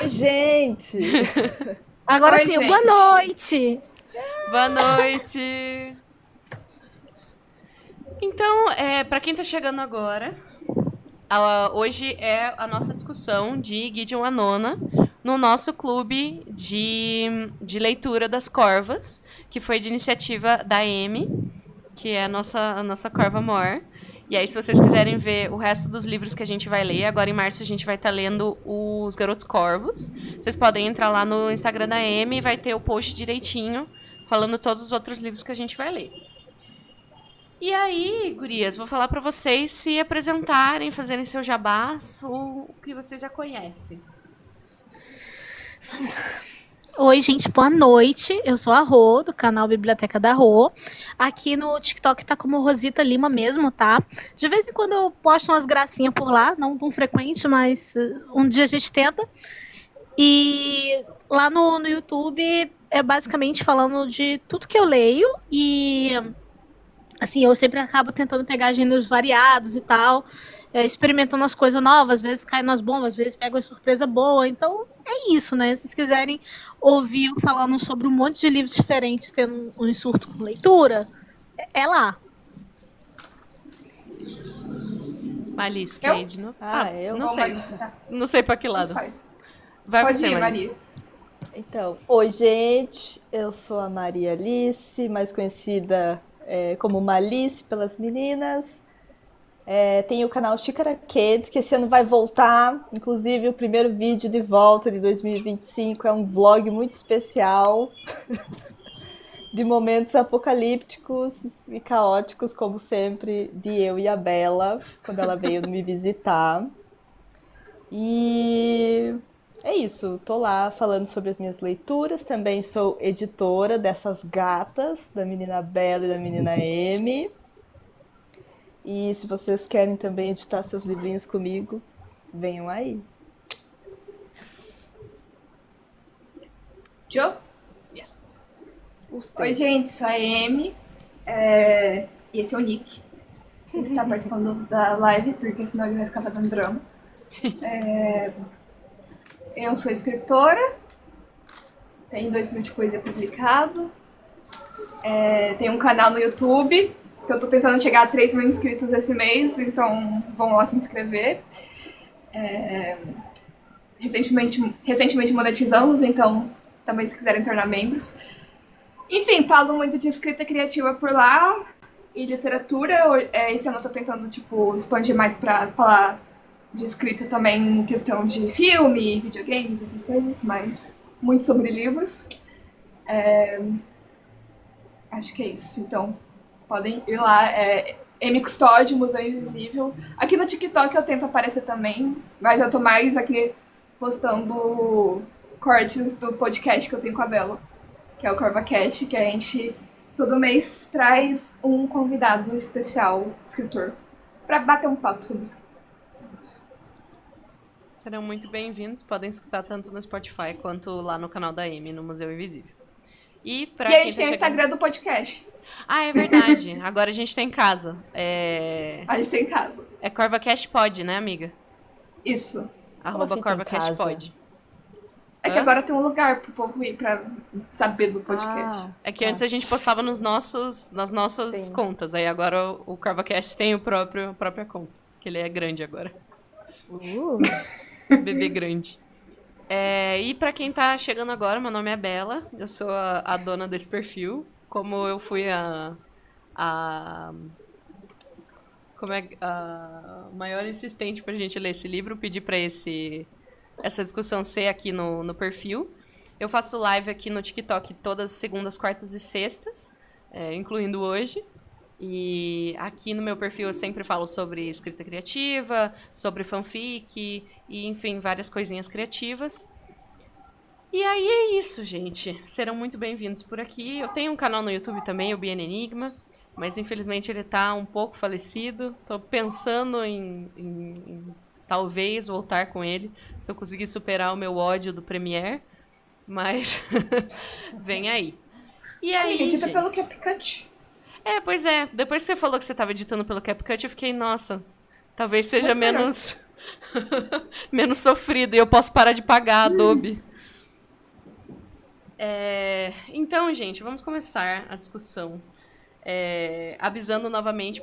Oi, gente! Agora Oi, sim, gente. boa noite! Boa noite! Então, para quem tá chegando agora, hoje é a nossa discussão de Gideon a Nona no nosso clube de leitura das Corvas, que foi de iniciativa da Amy, que é a nossa Corva Mor. E aí, se vocês quiserem ver o resto dos livros que a gente vai ler, agora em março a gente vai estar lendo Os Garotos Corvos. Vocês podem entrar lá no Instagram da Amy e vai ter o post direitinho, falando todos os outros livros que a gente vai ler. E aí, gurias, vou falar pra vocês se apresentarem, fazerem seu jabás, ou o que vocês já conhecem. Oi, gente, boa noite. Eu sou a Rô, do canal Biblioteca da Rô. Aqui no TikTok tá como Rosita Lima mesmo, tá? De vez em quando eu posto umas gracinhas por lá, não tão frequente, mas um dia a gente tenta. E lá no YouTube é basicamente falando de tudo que eu leio e, assim, eu sempre acabo tentando pegar gêneros variados e tal, experimentando as coisas novas, às vezes cai nas bombas, às vezes pego uma surpresa boa. Então é isso, né? Se vocês quiserem ouvir eu falando sobre um monte de livros diferentes, tendo um surto com leitura, é lá. Malice, Cade, não? Eu? Não Bom, sei. Malice, tá. Não sei pra que lado. Faz. Vai Pode você, ir, Malice. Maria. Então, oi, gente. Eu sou a Maria Alice, mais conhecida como Malice pelas meninas. Tenho o canal Xícara Kid, que esse ano vai voltar. Inclusive, o primeiro vídeo de volta de 2025 é um vlog muito especial de momentos apocalípticos e caóticos, como sempre, de eu e a Bela, quando ela veio me visitar. E é isso, tô lá falando sobre as minhas leituras. Também sou editora dessas gatas, da menina Bela e da menina Amy. E se vocês querem também editar seus livrinhos comigo, venham aí. Joe? Os Oi, teus. gente, sou a Amy. E esse é o Nick. Ele está participando da live, porque senão ele vai ficar fazendo drama. Eu sou escritora. Tenho 2 livros de poesia publicado. Tenho um canal no YouTube, que eu tô tentando chegar a 3 mil inscritos esse mês, então vão lá se inscrever. Recentemente monetizamos, então também se quiserem tornar membros. Enfim, falo muito de escrita criativa por lá e literatura. Esse ano eu tô tentando, expandir mais pra falar de escrita também em questão de filme, videogames, essas coisas, mas muito sobre livros. Acho que é isso, então podem ir lá. M Custódio, Museu Invisível. Aqui no TikTok eu tento aparecer também, mas eu tô mais aqui postando cortes do podcast que eu tenho com a Bela, que é o CorvaCast, que a gente todo mês traz um convidado especial, escritor, pra bater um papo sobre isso. Serão muito bem-vindos, podem escutar tanto no Spotify quanto lá no canal da Amy, no Museu Invisível. E a gente tem o Instagram do podcast. Ah, é verdade. Agora a gente tem casa. A gente tem em casa. É CorvaCast Pod, né, amiga? Isso. Arroba assim tem CorvaCast casa? Pod. É que agora tem um lugar pro povo ir pra saber do podcast. É que antes a gente postava nas nossas Sim. contas. Aí agora o CorvaCast tem a própria conta. Que ele é grande agora. Bebê grande. E pra quem tá chegando agora, meu nome é Bela. Eu sou a dona desse perfil. Como eu fui a maior insistente pra gente ler esse livro, pedi pra essa discussão ser aqui no perfil. Eu faço live aqui no TikTok todas as segundas, quartas e sextas, incluindo hoje. E aqui no meu perfil eu sempre falo sobre escrita criativa, sobre fanfic e, enfim, várias coisinhas criativas. E aí é isso, gente. Serão muito bem-vindos por aqui. Eu tenho um canal no YouTube também, o BN Enigma, mas infelizmente ele tá um pouco falecido. Tô pensando em talvez voltar com ele, se eu conseguir superar o meu ódio do Premiere, mas vem aí. E aí, Edita gente? pelo CapCut. Pois é. Depois que você falou que você tava editando pelo CapCut, eu fiquei, nossa, talvez seja Muito melhor. menos sofrido e eu posso parar de pagar a Adobe. Então, gente, vamos começar a discussão. Avisando novamente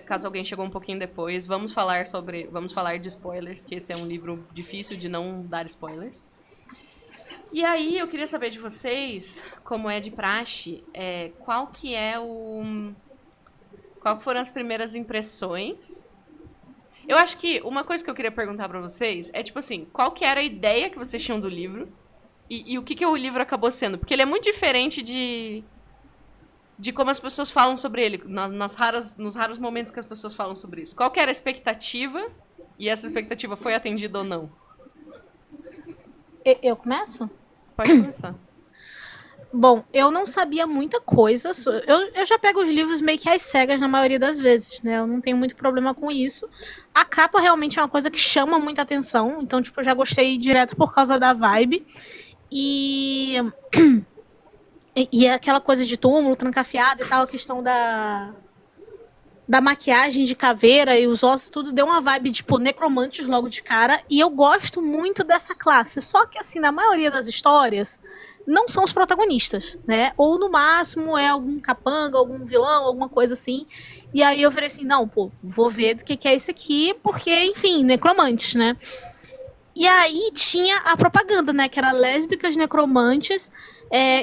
caso alguém chegou um pouquinho depois, vamos falar de spoilers, que esse é um livro difícil de não dar spoilers. E aí, eu queria saber de vocês, como é de praxe, qual que foram as primeiras impressões? Eu acho que uma coisa que eu queria perguntar pra vocês é, tipo assim, qual que era a ideia que vocês tinham do livro e o que o livro acabou sendo? Porque ele é muito diferente de como as pessoas falam sobre ele, nos raros momentos que as pessoas falam sobre isso. Qual que era a expectativa e essa expectativa foi atendida ou não? Eu começo? Pode começar. Bom, eu não sabia muita coisa. Eu já pego os livros meio que às cegas na maioria das vezes, né? Eu não tenho muito problema com isso. A capa realmente é uma coisa que chama muita atenção. Então, tipo, eu já gostei direto por causa da vibe. E é aquela coisa de túmulo, trancafiado e tal, a questão da maquiagem de caveira e os ossos, tudo deu uma vibe, tipo, necromantes logo de cara. E eu gosto muito dessa classe. Só que, assim, na maioria das histórias, não são os protagonistas, né? Ou, no máximo, é algum capanga, algum vilão, alguma coisa assim. E aí eu falei assim, não, pô, vou ver do que é isso aqui, porque, enfim, necromantes, né? E aí tinha a propaganda, né? Que era lésbicas necromantes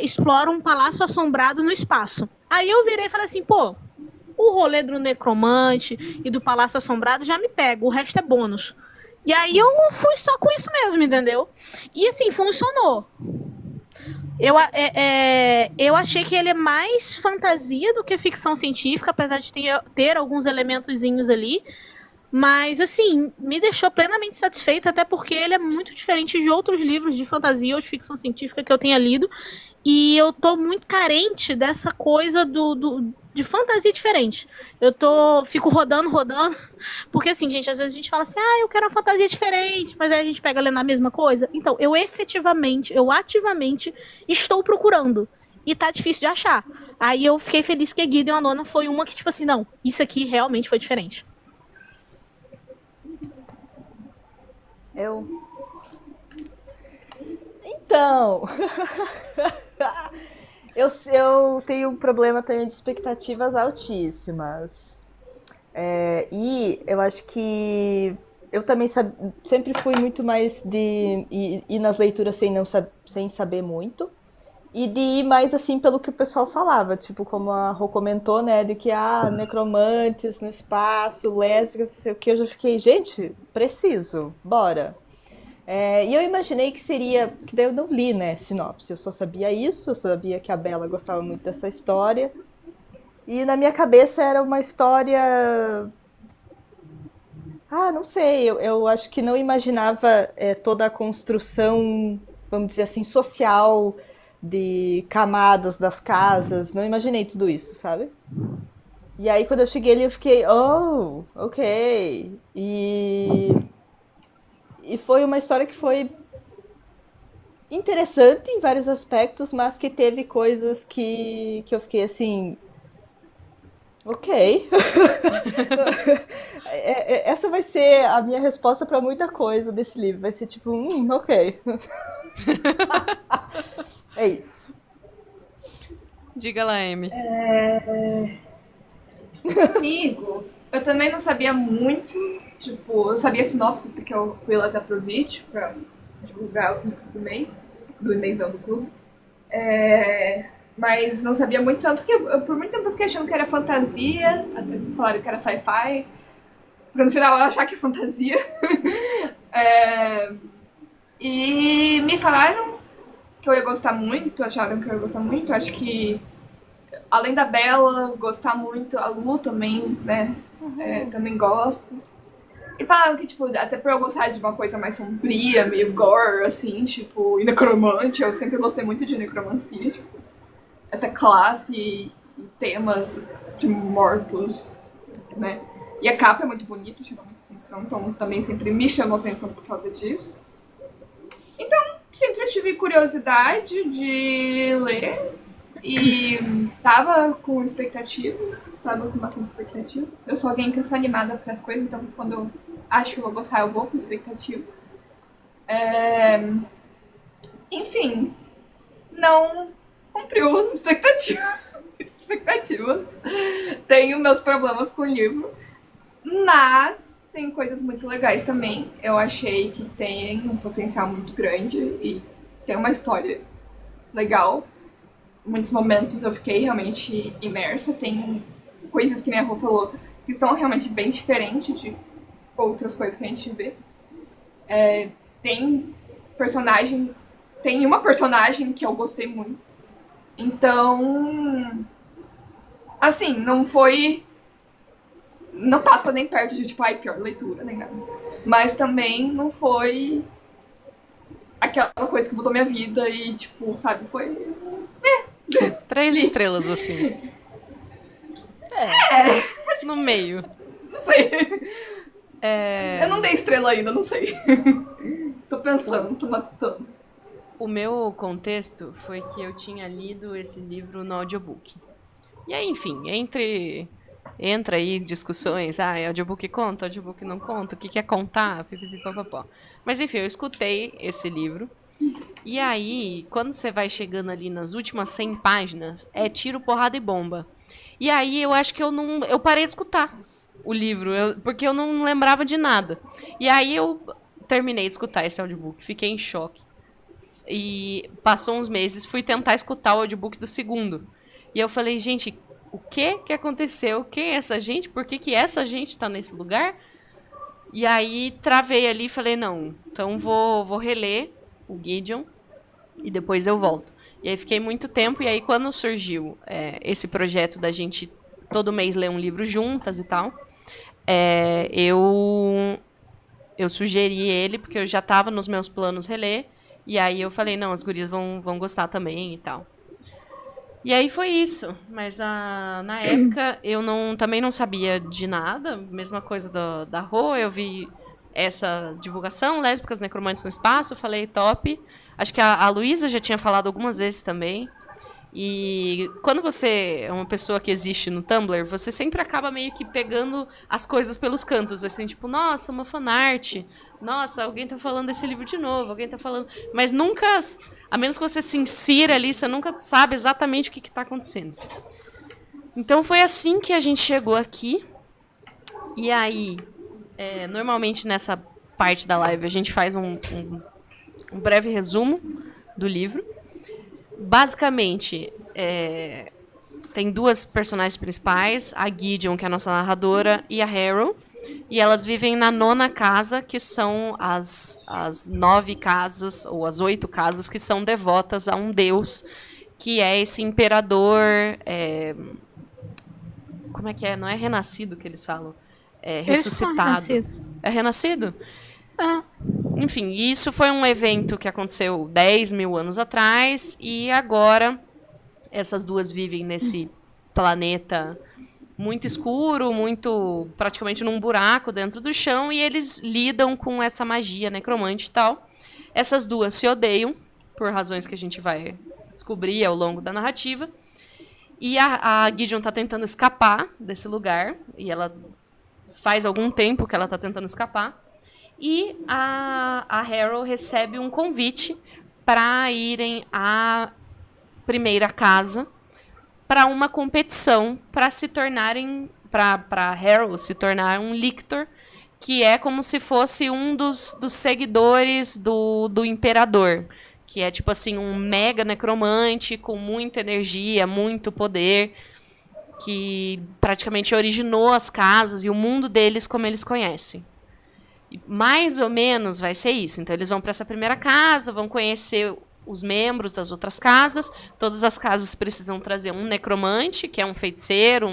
exploram um palácio assombrado no espaço. Aí eu virei e falei assim, pô, o rolê do necromante e do palácio assombrado já me pega, o resto é bônus. E aí eu fui só com isso mesmo, entendeu? E assim, funcionou. Eu achei que ele é mais fantasia do que ficção científica, apesar de ter alguns elementozinhos ali. Mas, assim, me deixou plenamente satisfeita, até porque ele é muito diferente de outros livros de fantasia ou de ficção científica que eu tenha lido. E eu tô muito carente dessa coisa de fantasia diferente. Fico rodando, porque assim, gente, às vezes a gente fala assim, eu quero uma fantasia diferente, mas aí a gente pega lendo a mesma coisa. Então, eu ativamente estou procurando, e tá difícil de achar. Aí eu fiquei feliz porque Gideon a Nona foi uma que, tipo assim, não, isso aqui realmente foi diferente. Então, eu tenho um problema também de expectativas altíssimas. E eu acho que eu também sempre fui muito mais de ir nas leituras sem saber muito. E de ir mais assim pelo que o pessoal falava, tipo, como a Rô comentou, né, de que, necromantes no espaço, lésbicas, não sei o que, eu já fiquei, gente, preciso, bora. E eu imaginei que seria, que daí eu não li, né, sinopse, eu só sabia isso, eu sabia que a Bella gostava muito dessa história, e na minha cabeça era uma história... não sei, eu acho que não imaginava toda a construção, vamos dizer assim, social de camadas das casas, não imaginei tudo isso, sabe? E aí quando eu cheguei ali eu fiquei, ok. E foi uma história que foi interessante em vários aspectos, mas que teve coisas que eu fiquei assim, ok. Essa vai ser a minha resposta para muita coisa desse livro, vai ser tipo, ok. É isso. Diga lá, Amy. Comigo, eu também não sabia muito. Tipo, eu sabia a sinopse porque eu fui lá até pro vídeo pra divulgar os livros do mês. Do mês não, do clube. Mas não sabia muito, tanto que eu por muito tempo eu fiquei achando que era fantasia. Até me falaram que era sci-fi. Pra no final eu achar que é fantasia. E me falaram que eu ia gostar muito, acharam que eu ia gostar muito. Acho que, além da Bella gostar muito, a Lu também, né, também gosta. E falaram que, tipo, até por eu gostar de uma coisa mais sombria, meio gore, assim, tipo, e necromante, eu sempre gostei muito de necromancia, tipo, essa classe e temas de mortos, né. E a capa é muito bonita, chama muita atenção, então também sempre me chamou atenção por causa disso. Então, sempre tive curiosidade de ler e tava com expectativa, tava com bastante expectativa. Eu sou alguém que sou animada para as coisas, então quando acho que eu vou gostar, eu vou com expectativa. Enfim, não cumpriu as expectativas. Tenho meus problemas com o livro, mas tem coisas muito legais também. Eu achei que tem um potencial muito grande e tem uma história legal. Em muitos momentos eu fiquei realmente imersa. Tem coisas que nem a Rô falou que são realmente bem diferentes de outras coisas que a gente vê. Tem uma personagem que eu gostei muito. Então, assim, não passa nem perto de, tipo, pior leitura, nem nada. Mas também não foi aquela coisa que mudou minha vida e, tipo, sabe, foi... 3 estrelas, assim. No meio. Não sei. Eu não dei estrela ainda, não sei. Tô pensando, tô matutando. O meu contexto foi que eu tinha lido esse livro no audiobook. E aí, enfim, entra aí discussões, audiobook conta, audiobook não conta, o que é contar, pipipipopopó. Mas enfim, eu escutei esse livro. E aí, quando você vai chegando ali nas últimas 100 páginas, é tiro, porrada e bomba. E aí eu acho que eu parei de escutar o livro, porque eu não lembrava de nada. E aí eu terminei de escutar esse audiobook, fiquei em choque. E passou uns meses, fui tentar escutar o audiobook do segundo. E eu falei, gente, o que aconteceu? Quem é essa gente? Por que essa gente tá nesse lugar? E aí travei ali e falei, não, então vou reler o Gideon e depois eu volto. E aí fiquei muito tempo, e aí quando surgiu esse projeto da gente todo mês ler um livro juntas e tal, eu sugeri ele, porque eu já estava nos meus planos reler, e aí eu falei, não, as gurias vão gostar também e tal. E aí foi isso, mas na época eu também não sabia de nada, mesma coisa da Rô, eu vi essa divulgação, Lésbicas Necromantes no Espaço, falei top. Acho que a Luísa já tinha falado algumas vezes também. E quando você é uma pessoa que existe no Tumblr, você sempre acaba meio que pegando as coisas pelos cantos, assim, tipo, nossa, uma fanart, nossa, alguém tá falando desse livro de novo, alguém tá falando... Mas nunca, a menos que você se insira ali, você nunca sabe exatamente o que tá acontecendo. Então foi assim que a gente chegou aqui. E aí, normalmente nessa parte da live a gente faz um breve resumo do livro. Basicamente, tem 2 personagens principais, a Gideon, que é a nossa narradora, e a Harrow. E elas vivem na 9ª casa, que são as 9 casas, ou as 8 casas, que são devotas a um deus, que é esse imperador... como é que é? Não é renascido que eles falam? Ressuscitado. É renascido? Enfim, isso foi um evento que aconteceu 10 mil anos atrás, e agora essas 2 vivem nesse planeta muito escuro, praticamente num buraco dentro do chão, e eles lidam com essa magia necromante e tal. Essas 2 se odeiam, por razões que a gente vai descobrir ao longo da narrativa, e a Gideon está tentando escapar desse lugar, e ela faz algum tempo que ela está tentando escapar. E a Harrow recebe um convite para irem à primeira casa para uma competição para se tornarem, para Harrow se tornar um lictor, que é como se fosse um dos seguidores do imperador, que é tipo assim um mega necromante com muita energia, muito poder, que praticamente originou as casas e o mundo deles como eles conhecem. Mais ou menos vai ser isso. Então eles vão para essa primeira casa, vão conhecer os membros das outras casas. Todas as casas precisam trazer um necromante, que é um feiticeiro,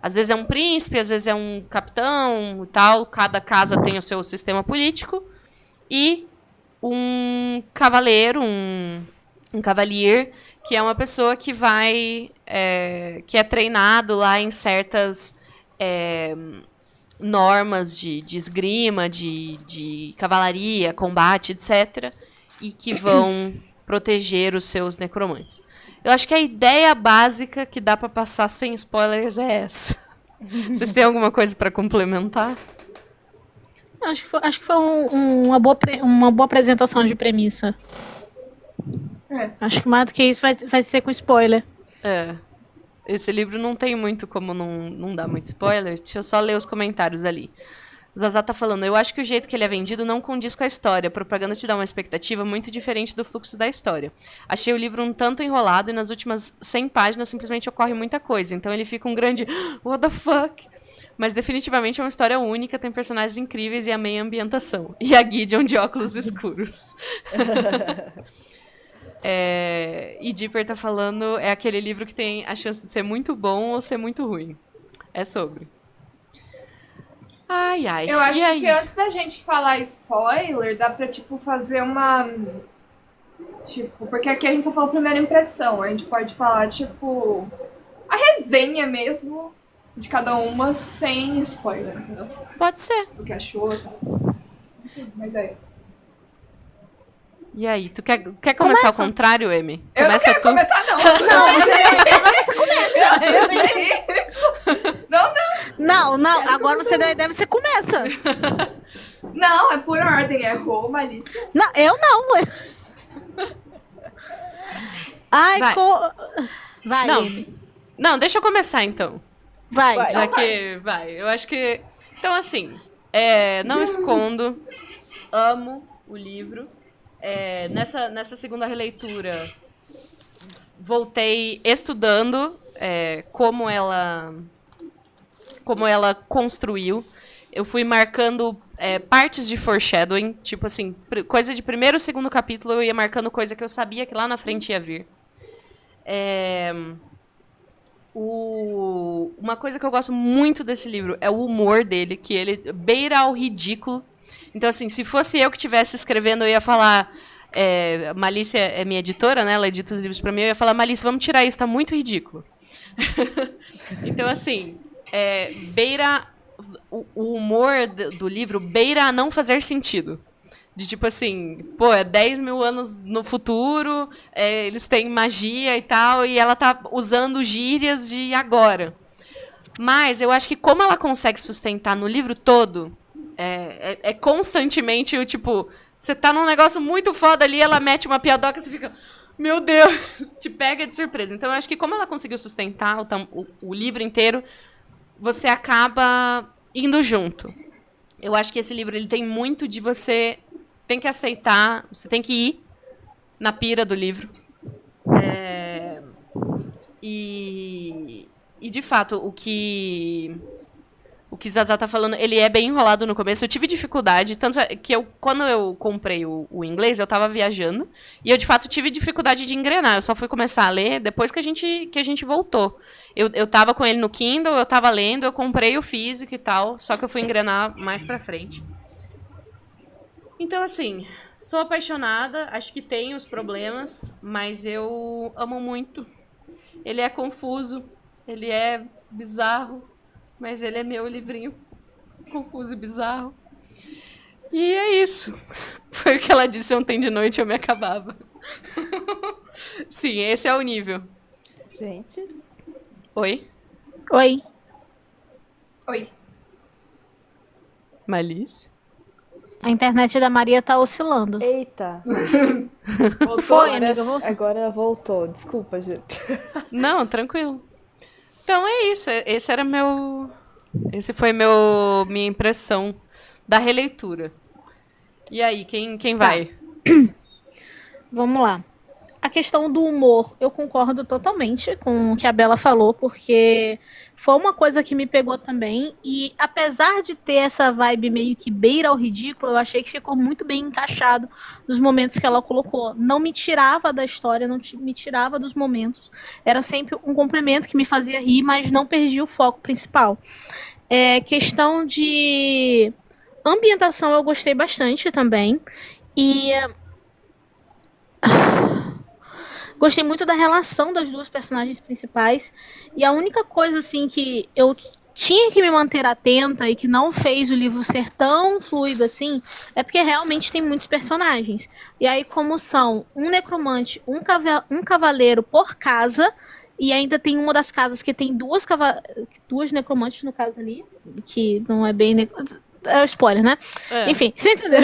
às vezes é um príncipe, às vezes é um capitão e tal. Cada casa tem o seu sistema político. E um cavaleiro, um cavalier, que é uma pessoa que que é treinado lá em certas normas de esgrima, de cavalaria, combate, etc., e que vão proteger os seus necromantes. Eu acho que a ideia básica que dá para passar sem spoilers é essa. Vocês têm alguma coisa para complementar? Acho que foi uma boa apresentação de premissa. Acho que mais do que isso vai ser com spoiler. Esse livro não tem muito como não dar muito spoiler. Deixa eu só ler os comentários ali. Zazá tá falando, eu acho que o jeito que ele é vendido não condiz com a história. A propaganda te dá uma expectativa muito diferente do fluxo da história. Achei o livro um tanto enrolado e nas últimas 100 páginas simplesmente ocorre muita coisa. Então ele fica um grande what the fuck? Mas definitivamente é uma história única, tem personagens incríveis e amei a ambientação. E a Gideon de óculos escuros. E Dipper tá falando, é aquele livro que tem a chance de ser muito bom ou ser muito ruim. É sobre. Ai, ai. Eu acho que antes da gente falar spoiler, dá pra, tipo, fazer uma... Tipo, porque aqui a gente só falou primeira impressão. A gente pode falar, tipo, a resenha mesmo de cada uma sem spoiler, entendeu? Pode ser. O que achou, tá? Uma ideia. E aí, tu quer começar ao contrário, Amy? Eu Começa não quero começar, não. Não, agora você deve ser começa. Não, é por ordem, é Rô, Malícia. Não, eu não. Ai, Vai. Vai, Não. Amy. Não, deixa eu começar então. Vai. Já que vai. Eu acho que... Então, assim, não escondo, amo o livro. Nessa segunda releitura, voltei estudando como ela construiu. Eu fui marcando partes de foreshadowing, tipo assim, coisa de primeiro ou segundo capítulo, eu ia marcando coisa que eu sabia que lá na frente ia vir. Uma coisa que eu gosto muito desse livro é o humor dele, que ele beira ao ridículo. Então, assim, se fosse eu que estivesse escrevendo, eu ia falar... Malícia é minha editora, né? Ela edita os livros pra mim. Eu ia falar, Malícia, vamos tirar isso, tá muito ridículo. Então, assim, beira... O humor do livro beira a não fazer sentido. De tipo assim, 10 mil anos no futuro, eles têm magia e tal, e ela tá usando gírias de agora. Mas eu acho que como ela consegue sustentar no livro todo... constantemente o tipo, você tá num negócio muito foda ali, ela mete uma piadoca e você fica, meu Deus, te pega de surpresa. Então eu acho que como ela conseguiu sustentar o livro inteiro, você acaba indo junto. Eu acho que esse livro ele tem muito de você tem que aceitar, você tem que ir na pira do livro. E de fato, o que Zazá tá falando, ele é bem enrolado no começo. Eu tive dificuldade, tanto que quando eu comprei o inglês, eu tava viajando, e eu, de fato, tive dificuldade de engrenar. Eu só fui começar a ler depois que a gente voltou. Eu tava com ele no Kindle, eu tava lendo, eu comprei o físico e tal, só que eu fui engrenar mais pra frente. Então, assim, sou apaixonada, acho que tem os problemas, mas eu amo muito. Ele é confuso, ele é bizarro, mas ele é meu livrinho confuso e bizarro. E é isso. Foi o que ela disse ontem de noite, eu me acabava. Sim, esse é o nível. Gente. Oi. Malícia? A internet da Maria tá oscilando. Eita. Foi, amiga, voltou. Agora voltou. Desculpa, gente. Não, tranquilo. Então é isso. Esse foi minha impressão da releitura. E aí, quem vai? Vamos lá. A questão do humor, eu concordo totalmente com o que a Bela falou, porque foi uma coisa que me pegou também. E apesar de ter essa vibe meio que beira ao ridículo, eu achei que ficou muito bem encaixado nos momentos que ela colocou. Não me tirava da história, não me tirava dos momentos. Era sempre um complemento que me fazia rir, mas não perdia o foco principal. Questão de ambientação eu gostei bastante também. E... gostei muito da relação das duas personagens principais. E a única coisa, assim, que eu tinha que me manter atenta e que não fez o livro ser tão fluido assim, é porque realmente tem muitos personagens. E aí, como são um necromante, um cavaleiro por casa, e ainda tem uma das casas que tem duas necromantes, no caso ali, que não é bem... É o spoiler, né? É. Enfim, você entendeu?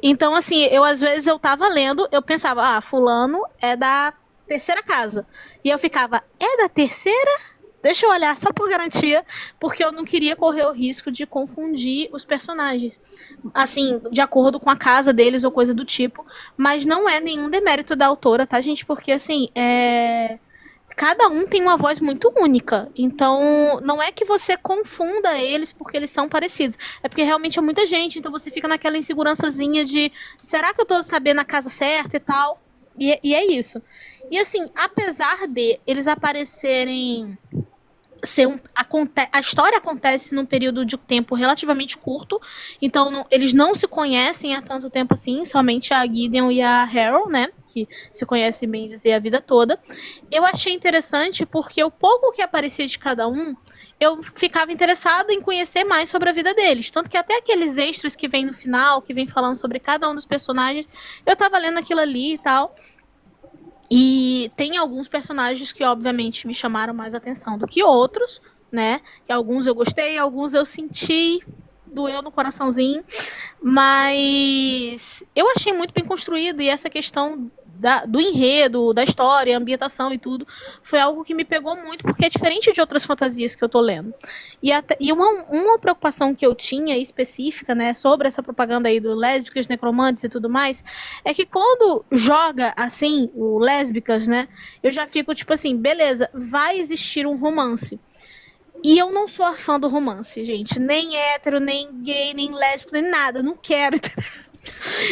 Então, assim, às vezes eu tava lendo, eu pensava, fulano é da terceira casa. E eu ficava, é da terceira? Deixa eu olhar só por garantia, porque eu não queria correr o risco de confundir os personagens. Assim, de acordo com a casa deles ou coisa do tipo. Mas não é nenhum demérito da autora, tá, gente? Porque, assim, cada um tem uma voz muito única. Então, não é que você confunda eles porque eles são parecidos. É porque realmente é muita gente. Então, você fica naquela insegurançazinha de será que eu tô sabendo a casa certa e tal? E é isso. E, assim, apesar de eles aparecerem... a história acontece num período de tempo relativamente curto. Então, eles não se conhecem há tanto tempo assim. Somente a Gideon e a Harold, né? Que se conhecem bem dizer a vida toda. Eu achei interessante porque o pouco que aparecia de cada um, eu ficava interessada em conhecer mais sobre a vida deles. Tanto que até aqueles extras que vem no final, que vem falando sobre cada um dos personagens, eu tava lendo aquilo ali e tal. E tem alguns personagens que, obviamente, me chamaram mais atenção do que outros, né? Que alguns eu gostei, alguns eu senti, doeu no coraçãozinho. Mas eu achei muito bem construído e essa questão do enredo, da história, ambientação e tudo, foi algo que me pegou muito, porque é diferente de outras fantasias que eu tô lendo. E uma preocupação que eu tinha específica, né, sobre essa propaganda aí do lésbicas, necromantes e tudo mais, é que quando joga, assim, o lésbicas, né, eu já fico tipo assim, beleza, vai existir um romance. E eu não sou a fã do romance, gente. Nem hétero, nem gay, nem lésbico, nem nada. Não quero, entendeu?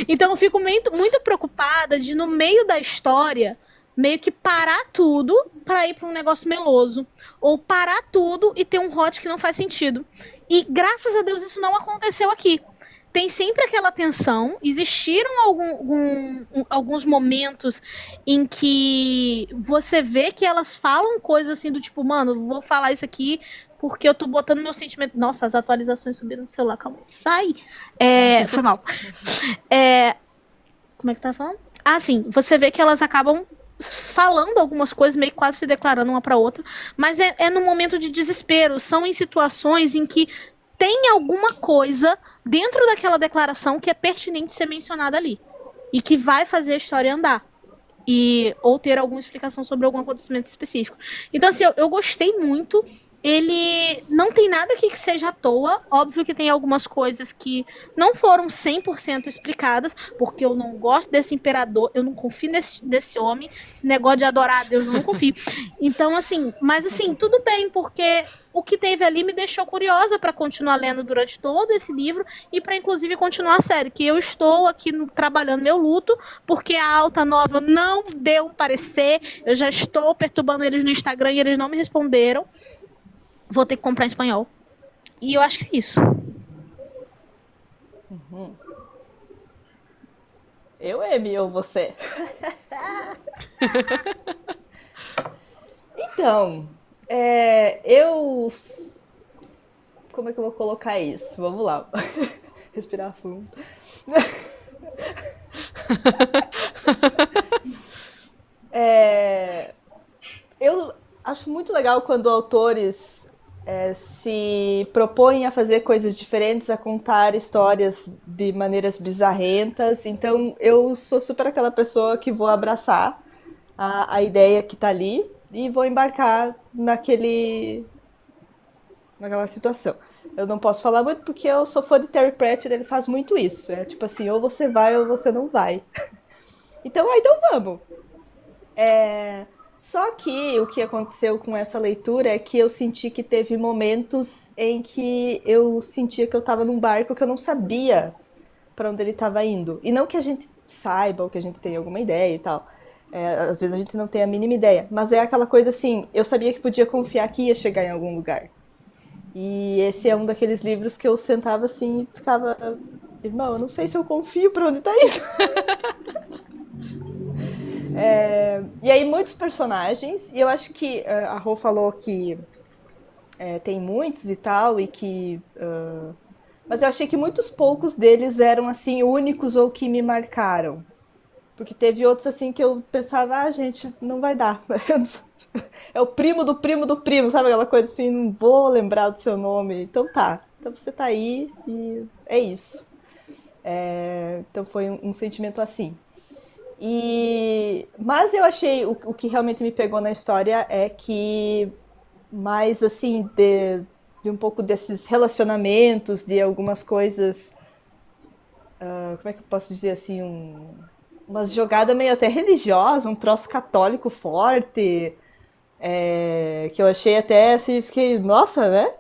Então eu fico muito preocupada de, no meio da história, meio que parar tudo para ir para um negócio meloso. Ou parar tudo e ter um hot que não faz sentido. E graças a Deus isso não aconteceu aqui. Tem sempre aquela tensão. Existiram alguns momentos em que você vê que elas falam coisas assim do tipo, mano, vou falar isso aqui porque eu tô botando meu sentimento. Nossa, as atualizações subiram no celular, calma. Sai! Foi mal. Como é que tá falando? Ah, sim. Você vê que elas acabam falando algumas coisas, meio quase se declarando uma pra outra, mas é no momento de desespero. São em situações em que tem alguma coisa dentro daquela declaração que é pertinente ser mencionada ali. E que vai fazer a história andar. Ou ter alguma explicação sobre algum acontecimento específico. Então, assim, eu gostei muito. Ele não tem nada aqui que seja à toa. Óbvio que tem algumas coisas que não foram 100% explicadas, porque eu não gosto desse imperador, eu não confio nesse homem, esse negócio de adorar a Deus, eu não confio. Então, assim, mas assim, tudo bem, porque o que teve ali me deixou curiosa para continuar lendo durante todo esse livro e para, inclusive, continuar a série, que eu estou aqui trabalhando meu luto, porque a Alta Nova não deu um parecer, eu já estou perturbando eles no Instagram e eles não me responderam. Vou ter que comprar em espanhol. E eu acho que é isso. Uhum. Eu, Amy, ou você? Então, como é que eu vou colocar isso? Vamos lá. Respirar fundo. Eu acho muito legal quando autores se propõem a fazer coisas diferentes, a contar histórias de maneiras bizarrentas. Então eu sou super aquela pessoa que vou abraçar a ideia que tá ali e vou embarcar naquela situação. Eu não posso falar muito porque eu sou fã de Terry Pratchett, ele faz muito isso. É tipo assim, ou você vai ou você não vai. Então vamos. Só que o que aconteceu com essa leitura é que eu senti que teve momentos em que eu sentia que eu estava num barco que eu não sabia para onde ele estava indo. E não que a gente saiba ou que a gente tenha alguma ideia e tal. Às vezes a gente não tem a mínima ideia. Mas é aquela coisa assim, eu sabia que podia confiar que ia chegar em algum lugar. E esse é um daqueles livros que eu sentava assim e ficava... Irmão, eu não sei se eu confio para onde está indo. E aí muitos personagens, e eu acho que a Rô falou que tem muitos e tal, e que... mas eu achei que muitos poucos deles eram assim, únicos ou que me marcaram. Porque teve outros assim que eu pensava, gente, não vai dar. É o primo do primo do primo, sabe aquela coisa assim, não vou lembrar do seu nome. Então tá, então você tá aí e é isso. Então foi um sentimento assim. Mas eu achei, o que realmente me pegou na história é que mais assim, de um pouco desses relacionamentos, de algumas coisas, como é que eu posso dizer assim, uma jogada meio até religiosa, um troço católico forte, que eu achei até assim, fiquei, nossa, né?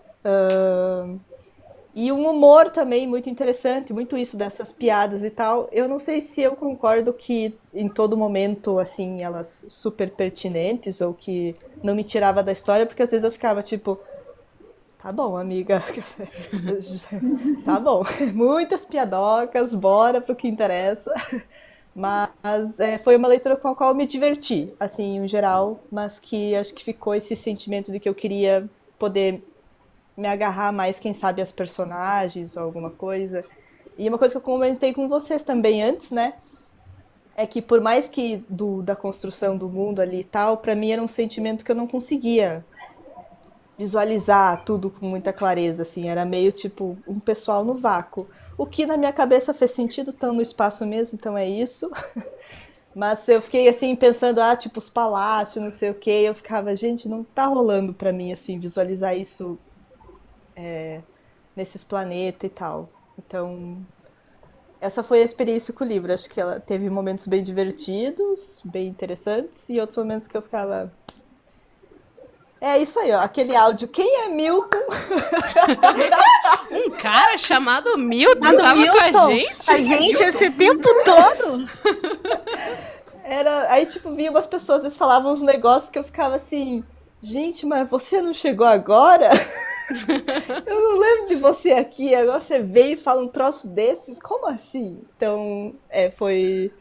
E um humor também muito interessante, muito isso dessas piadas e tal. Eu não sei se eu concordo que em todo momento, assim, elas super pertinentes ou que não me tirava da história, porque às vezes eu ficava tipo, tá bom, amiga, tá bom, muitas piadocas, bora pro que interessa. Mas foi uma leitura com a qual eu me diverti, assim, em geral, mas que acho que ficou esse sentimento de que eu queria poder me agarrar mais, quem sabe, às personagens ou alguma coisa. E uma coisa que eu comentei com vocês também antes, né? É que por mais que da construção do mundo ali e tal, pra mim era um sentimento que eu não conseguia visualizar tudo com muita clareza, assim. Era meio tipo um pessoal no vácuo. O que na minha cabeça fez sentido, estão no espaço mesmo, então é isso. Mas eu fiquei assim pensando, tipo os palácios, não sei o quê. Eu ficava, gente, não tá rolando pra mim assim visualizar isso nesses planetas e tal. Então, essa foi a experiência com o livro. Acho que ela teve momentos bem divertidos, bem interessantes, e outros momentos que eu ficava. É isso aí, ó. Aquele áudio. Quem é Milton? Um cara chamado Milton Mano, tava com a Milton, gente. a gente esse tempo todo. Aí, tipo, vinha umas pessoas, às vezes falavam uns negócios que eu ficava assim, gente, mas você não chegou agora? Eu não lembro de você aqui, agora você veio e fala um troço desses? Como assim? Então, foi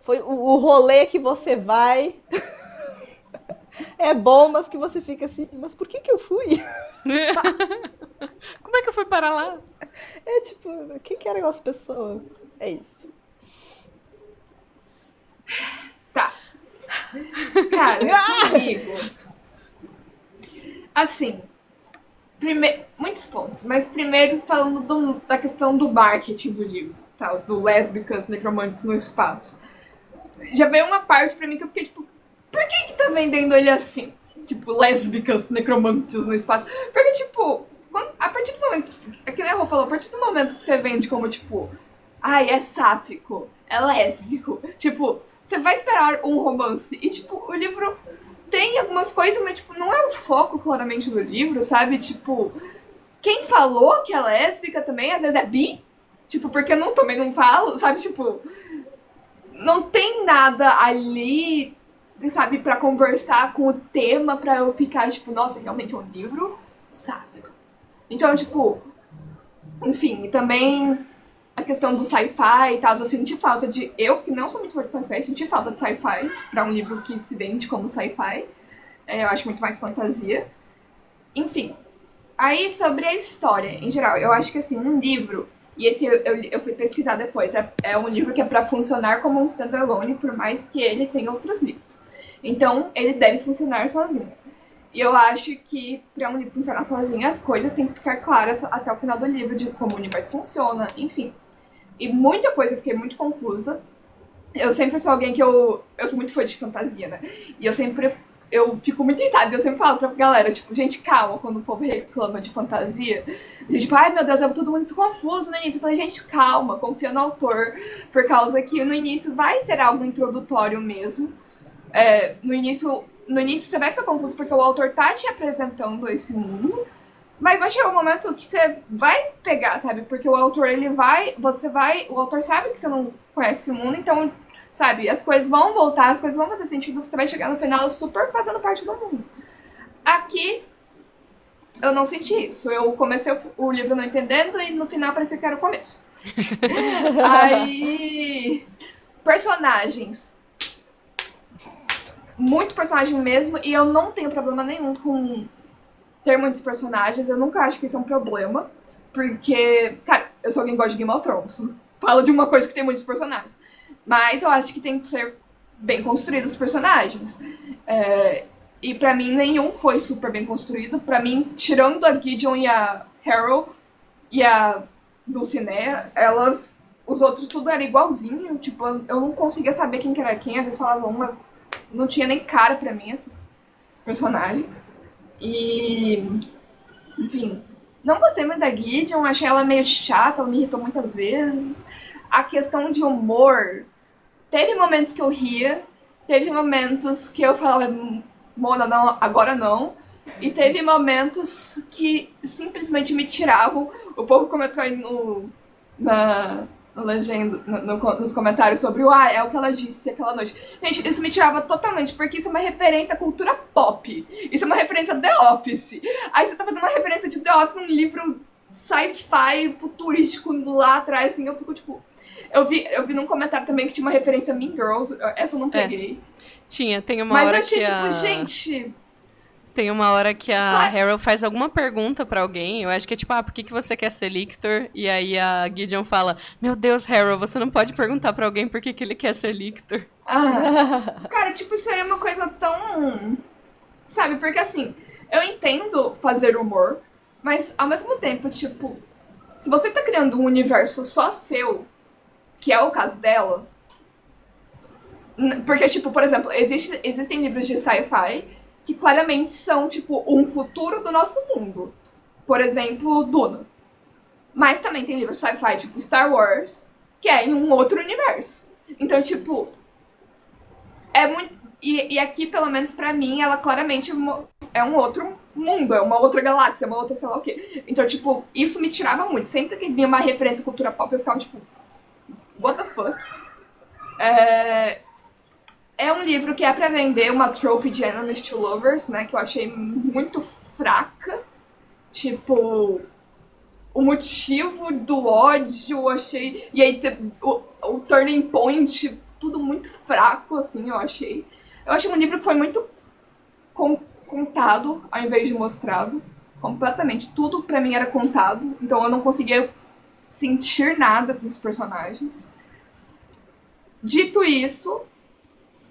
o rolê que você vai. É bom, mas que você fica assim, mas por que eu fui? Como é que eu fui parar lá? É tipo, quem que era aquelas pessoas? É isso. Tá. Cara, comigo. Assim, muitos pontos, mas primeiro falando da questão do marketing do livro, tá? Do lésbicas, necromantes no espaço. Já veio uma parte pra mim que eu fiquei tipo, por que tá vendendo ele assim? Tipo, lésbicas, necromantes no espaço. Porque, tipo, a partir do momento. É que nem a Rô falou, a partir do momento que você vende como, tipo, ai, é sáfico, é lésbico. Tipo, você vai esperar um romance. E, tipo, o livro tem algumas coisas, mas, tipo, não é o foco claramente do livro, sabe? Tipo, quem falou que é lésbica também, às vezes é bi. Tipo, porque eu também não falo, sabe? Tipo, não tem nada ali, sabe, pra conversar com o tema, pra eu ficar, tipo, nossa, realmente é um livro sáfico. Então, tipo, enfim, e também a questão do sci-fi e tal, eu senti falta de... Eu, que não sou muito fã de sci-fi, senti falta de sci-fi pra um livro que se vende como sci-fi. Eu acho muito mais fantasia. Enfim, aí sobre a história, em geral, eu acho que, assim, um livro... E esse eu fui pesquisar depois. É um livro que é pra funcionar como um standalone, por mais que ele tenha outros livros. Então, ele deve funcionar sozinho. E eu acho que, pra um livro funcionar sozinho, as coisas têm que ficar claras até o final do livro, de como o universo funciona, enfim. E muita coisa eu fiquei muito confusa. Eu sempre sou alguém que eu sou muito fã de fantasia, né? E eu fico muito irritada, eu sempre falo pra galera, tipo, gente, calma, quando o povo reclama de fantasia. A gente, tipo, ai meu Deus, é tudo muito confuso no início. Eu falei, gente, calma, confia no autor, por causa que no início vai ser algo introdutório mesmo. No início você vai ficar confuso porque o autor tá te apresentando esse mundo, mas vai chegar um momento que você vai pegar, sabe? Porque o autor, o autor sabe que você não conhece o mundo, então, sabe, as coisas vão voltar, as coisas vão fazer sentido, você vai chegar no final super fazendo parte do mundo. Aqui, eu não senti isso. Eu comecei o livro não entendendo e no final parecia que era o começo. Aí, personagens. Muito personagem mesmo, e eu não tenho problema nenhum com ter muitos personagens. Eu nunca acho que isso é um problema, porque, cara, eu sou alguém que gosta de Game of Thrones. Fala de uma coisa que tem muitos personagens. Mas eu acho que tem que ser bem construídos os personagens. E pra mim, nenhum foi super bem construído. Pra mim, tirando a Gideon e a Harrow, e a Dulcinea, elas... Os outros tudo era igualzinho, tipo, eu não conseguia saber quem que era quem, às vezes falava uma... Não tinha nem cara pra mim, esses personagens. E... Enfim, não gostei muito da Gideon, achei ela meio chata, ela me irritou muitas vezes. A questão de humor... Teve momentos que eu ria, teve momentos que eu falava, Mona, não, agora não. E teve momentos que simplesmente me tiravam. O povo comentou aí na legenda, nos comentários sobre é o que ela disse aquela noite. Gente, isso me tirava totalmente, porque isso é uma referência à cultura pop. Isso é uma referência a The Office. Aí você tá fazendo uma referência de The Office num livro sci-fi futurístico lá atrás, assim, eu fico tipo... Eu vi num comentário também que tinha uma referência a Mean Girls, essa eu não peguei. Tem uma Mas hora eu achei, que tipo, gente... Tem uma hora que a Harrow faz alguma pergunta pra alguém, eu acho que é tipo, por que você quer ser Lictor? E aí a Gideon fala, meu Deus, Harrow, você não pode perguntar pra alguém por que ele quer ser Lictor. Cara, tipo, isso aí é uma coisa tão... Sabe, porque assim, eu entendo fazer humor, mas ao mesmo tempo, tipo, se você tá criando um universo só seu, que é o caso dela, porque, tipo, por exemplo, existem livros de sci-fi que claramente são, tipo, um futuro do nosso mundo. Por exemplo, Duna. Mas também tem livros sci-fi, tipo Star Wars, que é em um outro universo. Então, tipo, é muito... E aqui, pelo menos pra mim, ela claramente é um outro mundo, é uma outra galáxia, é uma outra sei lá o quê. Então, tipo, isso me tirava muito. Sempre que vinha uma referência à cultura pop, eu ficava, tipo, what the fuck? É um livro que é pra vender uma trope de enemies to lovers, né? Que eu achei muito fraca. Tipo, o motivo do ódio, eu achei... E aí, o turning point, tudo muito fraco, assim, eu achei. Eu achei um livro que foi muito contado, ao invés de mostrado. Completamente. Tudo pra mim era contado. Então eu não conseguia sentir nada com os personagens. Dito isso...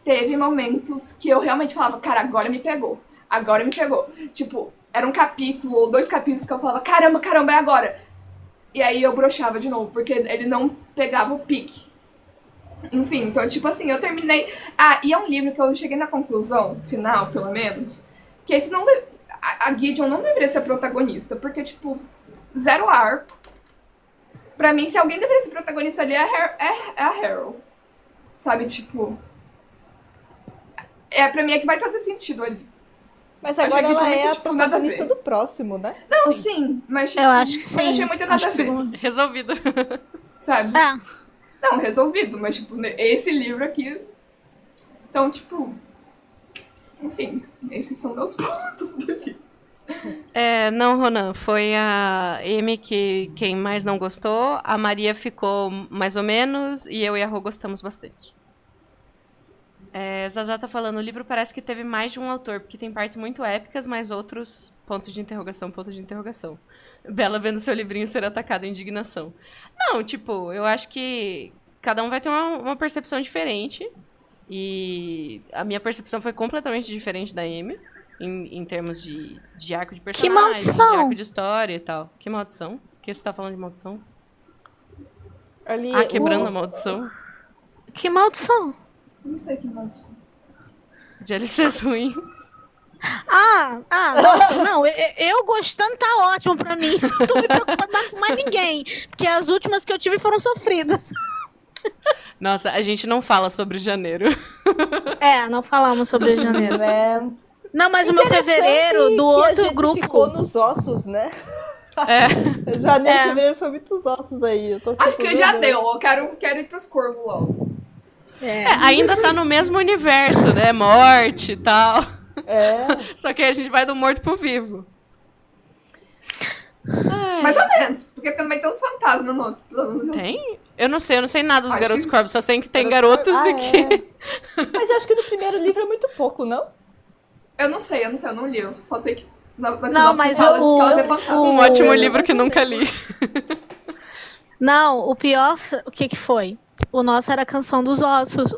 Teve momentos que eu realmente falava, cara, agora me pegou. Agora me pegou. Tipo, era um capítulo ou 2 capítulos que eu falava, caramba, é agora. E aí eu broxava de novo, porque ele não pegava o pique. Enfim, então, tipo assim, eu terminei... e é um livro que eu cheguei na conclusão, final, pelo menos, que esse não... A Gideon não deveria ser a protagonista, porque, tipo, zero arco. Pra mim, se alguém deveria ser protagonista ali, é a Harrow. Sabe, tipo... Pra mim é que mais faz sentido ali. Mas agora ela é a tipo, nada a protagonista ver. do próximo, né? Não, sim, mas tipo, Eu acho que mas sim. eu achei muito nada a ver, Resolvido. sabe? Não, resolvido, mas tipo, esse livro aqui... Então, tipo... Enfim, esses são meus pontos do livro. Não, Ronan, foi a Amy quem mais não gostou, a Maria ficou mais ou menos, e eu e a Rô gostamos bastante. Zazá tá falando, o livro parece que teve mais de um autor, porque tem partes muito épicas, mas outros ponto de interrogação. Bela vendo seu livrinho ser atacado em indignação. Não, tipo, eu acho que cada um vai ter uma percepção diferente, e a minha percepção foi completamente diferente da Amy, em termos de arco de personagem, de arco de história e tal. Que maldição? Por que você tá falando de maldição? Ali, Quebrando a maldição. Que maldição? Não sei que maldição. De LCs ruins. Nossa, não, eu gostando tá ótimo pra mim. Não tô me preocupando mais com mais ninguém, porque as últimas que eu tive foram sofridas. Nossa, a gente não fala sobre janeiro. Não falamos sobre janeiro. né? Não, mas o meu fevereiro do outro a gente grupo. Ficou nos ossos, né? Janeiro e fevereiro foi muitos ossos aí. Eu tô, tipo, Acho que já deu, eu quero ir pros corvos logo. Ainda tá no mesmo universo, né? Morte e tal. Só que aí a gente vai do morto pro vivo. Mais ou menos, porque também tem os fantasmas no... Tem? Eu não sei nada dos Acho garotos que- corvos, só sei que tem garotos e que... Mas eu acho que no primeiro livro é muito pouco, não? Eu não sei, eu não li, eu só sei que... Não, mas que ela vê fantasma. Um ótimo livro que nunca li. Não, o pior, o que foi? O nosso era a Canção dos Ossos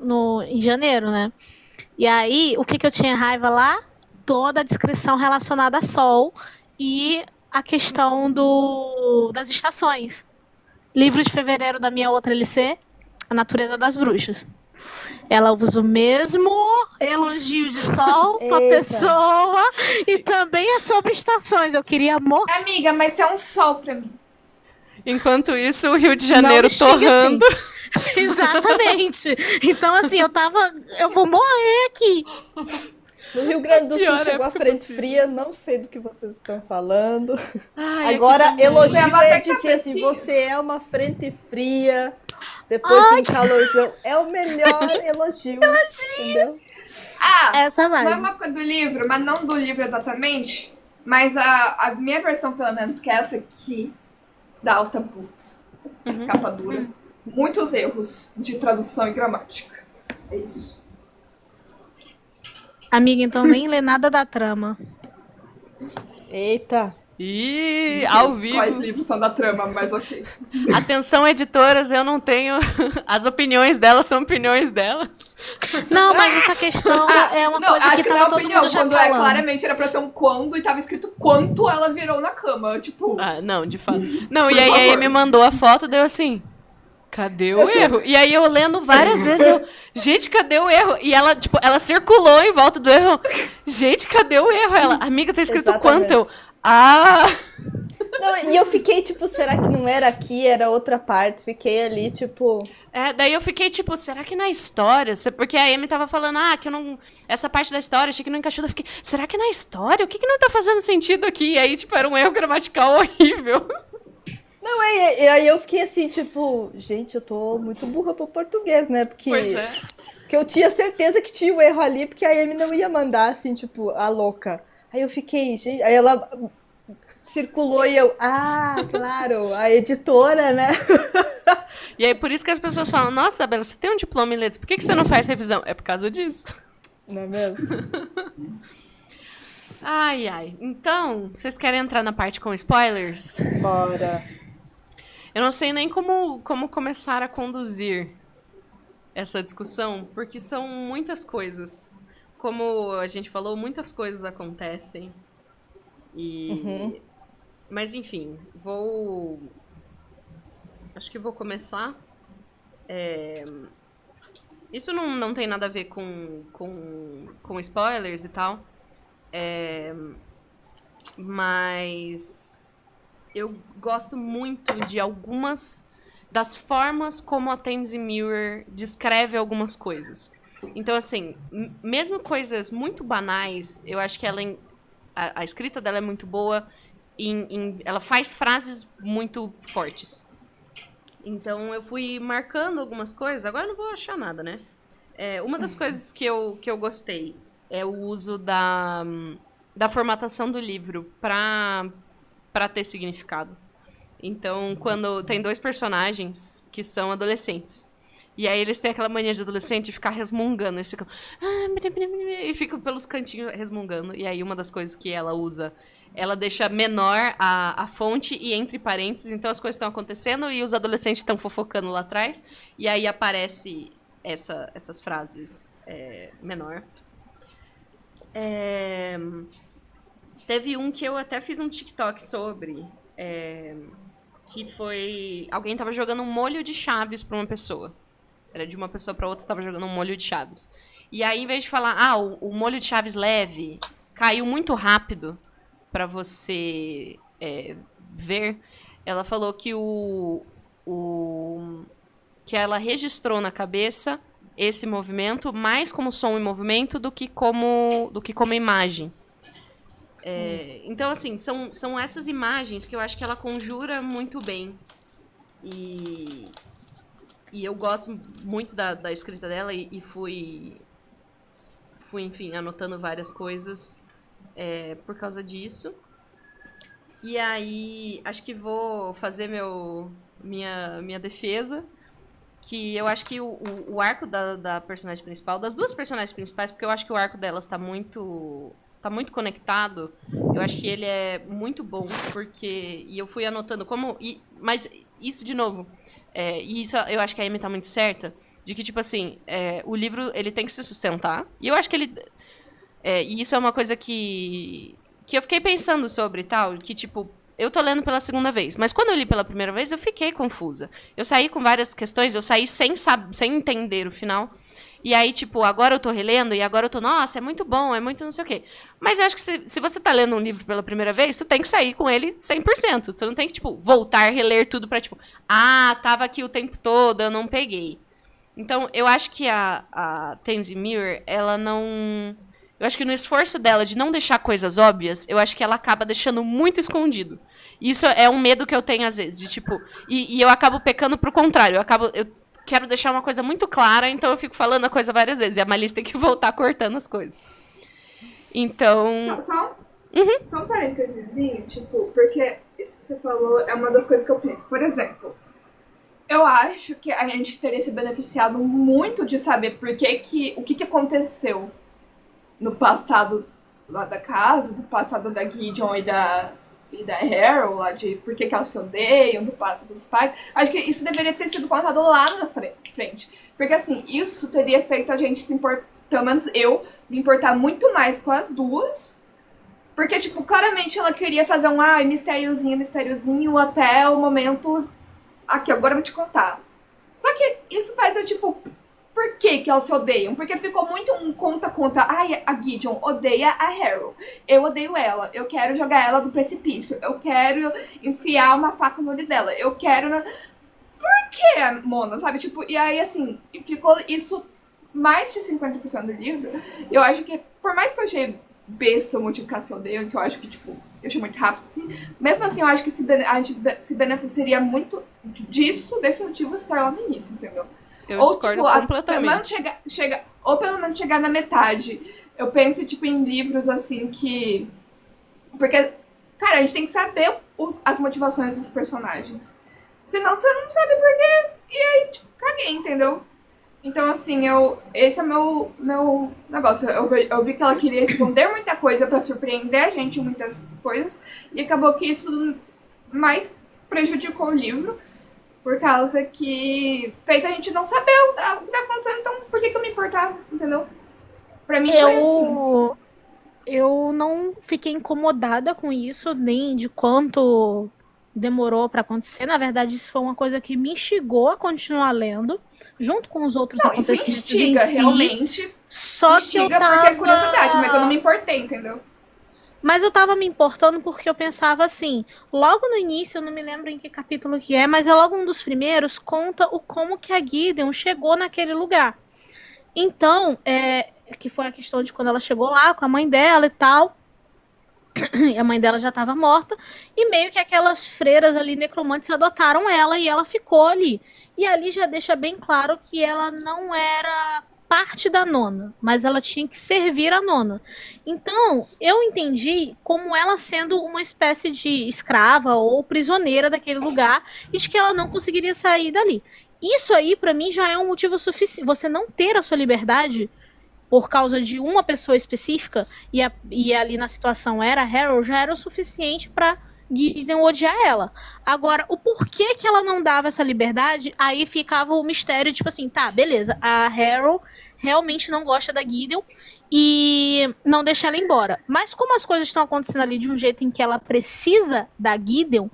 em janeiro, né? E aí, o que eu tinha raiva lá? Toda a descrição relacionada a Sol e a questão das estações. Livro de fevereiro da minha outra LC, A Natureza das Bruxas. Ela usa o mesmo elogio de sol pra Eita. pessoa e também é sobre estações. Eu queria morrer. Amiga, mas você é um sol pra mim. Enquanto isso, o Rio de Janeiro Não xinga torrando. Exatamente. Então, assim, eu vou morrer aqui. No Rio Grande do Sul Pior chegou a época frente possível. fria, não sei do que vocês estão falando. Ai, Agora, aqui elogio Leva é até dizer assim, cafezinho. você é uma frente fria, depois de um calorzão. É o melhor elogio, entendeu? Ah, Essa não é vai. uma coisa do livro, mas não do livro exatamente. Mas a minha versão, pelo menos, que é essa aqui, da Alta Books, capa dura. Muitos erros de tradução e gramática. É isso. Amiga, então nem lê nada da trama. Eita. Ih, Mentira, ao vivo. Quais livros são da trama, mas ok. Atenção, editoras, eu não tenho. As opiniões delas são opiniões delas. Não, mas essa questão é uma Não, coisa acho que que não é tava todo opinião. mundo já Quando falando. claramente era pra ser um quando e tava escrito quanto ela virou na cama. Tipo, Ah, não, de fato. Não, Por e aí favor. me mandou a foto, deu assim. Cadê o erro? E aí eu lendo várias vezes, gente, cadê o erro? E ela, tipo, ela circulou em volta do erro. Gente, cadê o erro? Ela, amiga, tá escrito Exatamente. quanto? Eu, ah! Não, e eu fiquei tipo, será que não era aqui, era outra parte? Fiquei ali, tipo. É, daí eu fiquei tipo, será que na história? Porque a Amy tava falando, que eu não. Essa parte da história, achei que não encaixou. Eu fiquei, será que na história? O que não tá fazendo sentido aqui? E aí, tipo, era um erro gramatical horrível. Não, e aí eu fiquei assim, tipo, gente, eu tô muito burra pro português, né? Porque eu tinha certeza que tinha o erro ali, porque a Amy não ia mandar, assim, tipo, a louca. Aí eu fiquei, gente, aí ela circulou e eu, claro, a editora, né? E aí, por isso que as pessoas falam, nossa, Bela, você tem um diploma em letras, por que você não faz revisão? É por causa disso. Não é mesmo? Ai, ai. Então, vocês querem entrar na parte com spoilers? Bora. Eu não sei nem como começar a conduzir essa discussão, porque são muitas coisas. Como a gente falou, muitas coisas acontecem. E... Mas, enfim, acho que vou começar. Isso não tem nada a ver com spoilers e tal. Mas eu gosto muito de algumas das formas como a Thames Mirror descreve algumas coisas. Então, assim, mesmo coisas muito banais, eu acho que a escrita dela é muito boa. Ela faz frases muito fortes. Então, eu fui marcando algumas coisas. Agora eu não vou achar nada, né? Uma das coisas que eu gostei é o uso da formatação do livro para ter significado. Então, quando tem dois personagens que são adolescentes, e aí eles têm aquela mania de adolescente de ficar resmungando, eles ficam... e ficam pelos cantinhos resmungando. E aí uma das coisas que ela usa, ela deixa menor a fonte e entre parênteses, então as coisas estão acontecendo e os adolescentes estão fofocando lá atrás, e aí aparece essas frases menor. Teve um que eu até fiz um TikTok sobre, que foi... Alguém tava jogando um molho de chaves pra uma pessoa. Era de uma pessoa pra outra, tava jogando um molho de chaves. E aí, em vez de falar, o molho de chaves leve caiu muito rápido pra você ver, ela falou que que ela registrou na cabeça esse movimento mais como som e movimento do que como imagem. Então, assim, são essas imagens que eu acho que ela conjura muito bem. E eu gosto muito da escrita dela e fui, enfim, anotando várias coisas por causa disso. E aí, acho que vou fazer minha defesa, que eu acho que o arco da personagem principal, das duas personagens principais, porque eu acho que o arco delas tá muito conectado, eu acho que ele é muito bom, porque... E eu fui anotando como... Mas isso, de novo, e isso eu acho que a Amy tá muito certa, de que, tipo assim, o livro, ele tem que se sustentar, e eu acho que ele... e isso é uma coisa que eu fiquei pensando sobre e tal, que, tipo, eu tô lendo pela segunda vez, mas quando eu li pela primeira vez, eu fiquei confusa. Eu saí com várias questões, eu saí sem entender o final. E aí, tipo, agora eu tô relendo e agora eu tô, nossa, é muito bom, é muito não sei o quê. Mas eu acho que se você tá lendo um livro pela primeira vez, tu tem que sair com ele 100%. Tu não tem que, tipo, voltar, reler tudo pra, tipo, tava aqui o tempo todo, eu não peguei. Então, eu acho que a Thames Muir, ela não... Eu acho que no esforço dela de não deixar coisas óbvias, eu acho que ela acaba deixando muito escondido. Isso é um medo que eu tenho, às vezes, de, tipo... E eu acabo pecando pro contrário. Eu quero deixar uma coisa muito clara, então eu fico falando a coisa várias vezes. E a Malice tem que voltar cortando as coisas. Então... Só um parênteses, tipo, porque isso que você falou é uma das coisas que eu penso. Por exemplo, eu acho que a gente teria se beneficiado muito de saber o que aconteceu no passado lá da casa, do passado da Gideon e da Harrow, lá de por que elas se odeiam, dos pais. Acho que isso deveria ter sido contado lá na frente. Porque, assim, isso teria feito a gente se importar, pelo menos eu, me importar muito mais com as duas. Porque, tipo, claramente ela queria fazer um mistériozinho até o momento... Aqui, agora eu vou te contar. Só que isso faz eu, tipo... Por que elas se odeiam? Porque ficou muito um conta. Ai, a Gideon odeia a Harrow. Eu odeio ela. Eu quero jogar ela do precipício. Eu quero enfiar uma faca no olho dela. Eu quero... Por que, Mona? Sabe? Tipo, e aí, assim, ficou isso mais de 50% do livro. Eu acho que, por mais que eu achei besta o motivo que elas se odeiam, que eu acho que, tipo, eu achei muito rápido, assim. Mesmo assim, eu acho que a gente se beneficiaria muito desse motivo estar lá no início, entendeu? Eu discordo completamente. Pelo menos chegar na metade. Eu penso, tipo, em livros, assim, que... Porque, cara, a gente tem que saber as motivações dos personagens. Senão você não sabe por quê. E aí, tipo, caguei, entendeu? Então, assim, esse é meu negócio. Eu vi que ela queria esconder muita coisa pra surpreender a gente em muitas coisas. E acabou que isso mais prejudicou o livro. Por causa que fez a gente não saber o que tá acontecendo, então por que eu me importava, entendeu? Pra mim foi assim. Eu não fiquei incomodada com isso, nem de quanto demorou pra acontecer. Na verdade, isso foi uma coisa que me instigou a continuar lendo, junto com os outros acontecimentos. Isso instiga, realmente. Só instiga que eu tava... porque é curiosidade, mas eu não me importei, entendeu? Mas eu tava me importando porque eu pensava assim, logo no início, eu não me lembro em que capítulo que é, mas é logo um dos primeiros, conta como que a Gideon chegou naquele lugar. Então, que foi a questão de quando ela chegou lá com a mãe dela e tal, e a mãe dela já estava morta, e meio que aquelas freiras ali necromantes adotaram ela e ela ficou ali. E ali já deixa bem claro que ela não era parte da nona, mas ela tinha que servir a nona. Então, eu entendi como ela sendo uma espécie de escrava ou prisioneira daquele lugar e de que ela não conseguiria sair dali. Isso aí, pra mim, já é um motivo suficiente. Você não ter a sua liberdade por causa de uma pessoa específica, e ali na situação era a Harrow, já era o suficiente pra Gideon odiar ela. Agora, o porquê que ela não dava essa liberdade, aí ficava o mistério, tipo assim, tá, beleza, a Harrow realmente não gosta da Gideon e não deixa ela embora. Mas como as coisas estão acontecendo ali de um jeito em que ela precisa da Gideon,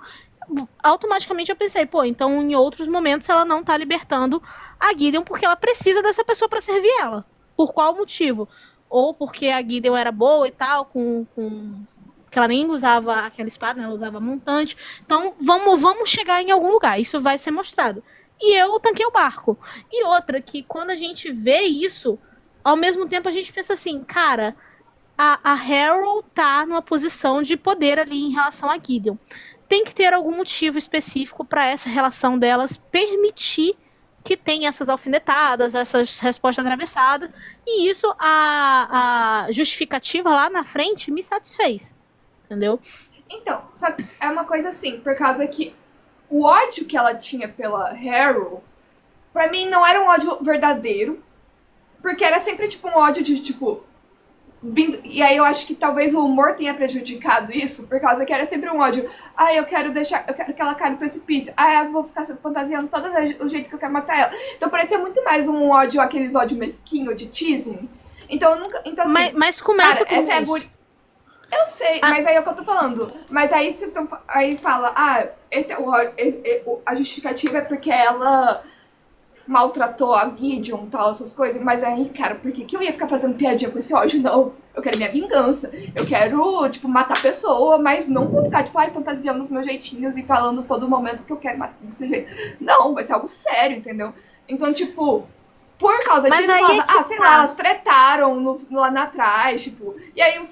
automaticamente eu pensei, pô, então em outros momentos ela não tá libertando a Gideon porque ela precisa dessa pessoa pra servir ela. Por qual motivo? Ou porque a Gideon era boa e tal, que ela nem usava aquela espada, né? Ela usava montante. Então, vamos chegar em algum lugar. Isso vai ser mostrado. E eu tanquei o barco. E outra, que quando a gente vê isso, ao mesmo tempo a gente pensa assim, cara, a Harrow tá numa posição de poder ali em relação a Gideon. Tem que ter algum motivo específico para essa relação delas permitir que tem essas alfinetadas, essas respostas atravessadas. E isso, a justificativa lá na frente me satisfez. Entendeu? Então, só que é uma coisa assim, por causa que o ódio que ela tinha pela Harrow, pra mim não era um ódio verdadeiro, porque era sempre tipo um ódio de tipo vindo, e aí eu acho que talvez o humor tenha prejudicado isso, por causa que era sempre um ódio. Eu quero que ela caia no precipício. Eu vou ficar fantasiando todo o jeito que eu quero matar ela. Então parecia muito mais um ódio, aqueles ódio mesquinho de teasing. Então eu nunca, então assim, mas começa cara, com essa isso. Eu sei, mas aí é o que eu tô falando. Mas aí vocês estão. Aí fala, esse é a justificativa é porque ela maltratou a Gideon e tal, essas coisas. Mas aí, cara, por que eu ia ficar fazendo piadinha com esse ódio? Não. Eu quero minha vingança. Eu quero, tipo, matar a pessoa, mas não vou ficar, tipo, fantasiando os meus jeitinhos e falando todo momento que eu quero matar desse jeito. Não, vai ser algo sério, entendeu? Então, tipo, por causa disso, falava, sei lá, elas tretaram lá atrás, tipo. E aí o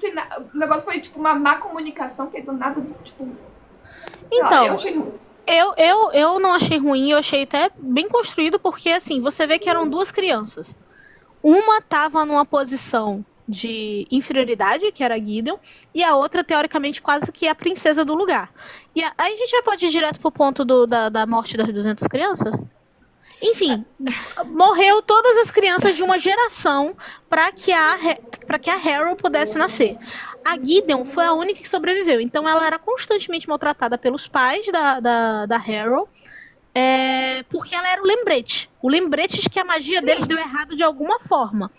negócio foi, tipo, uma má comunicação, que do nada, tipo. Então, eu achei ruim. Eu não achei ruim, eu achei até bem construído, porque assim, você vê que eram duas crianças. Uma tava numa posição de inferioridade, que era a Gideon, e a outra, teoricamente, quase que a princesa do lugar. E aí a gente já pode ir direto pro ponto da morte das 200 crianças? Enfim, morreu todas as crianças de uma geração para que a Harrow pudesse nascer. A Gideon foi a única que sobreviveu, então ela era constantemente maltratada pelos pais da Harrow, porque ela era o lembrete. O lembrete de que a magia deles deu errado de alguma forma.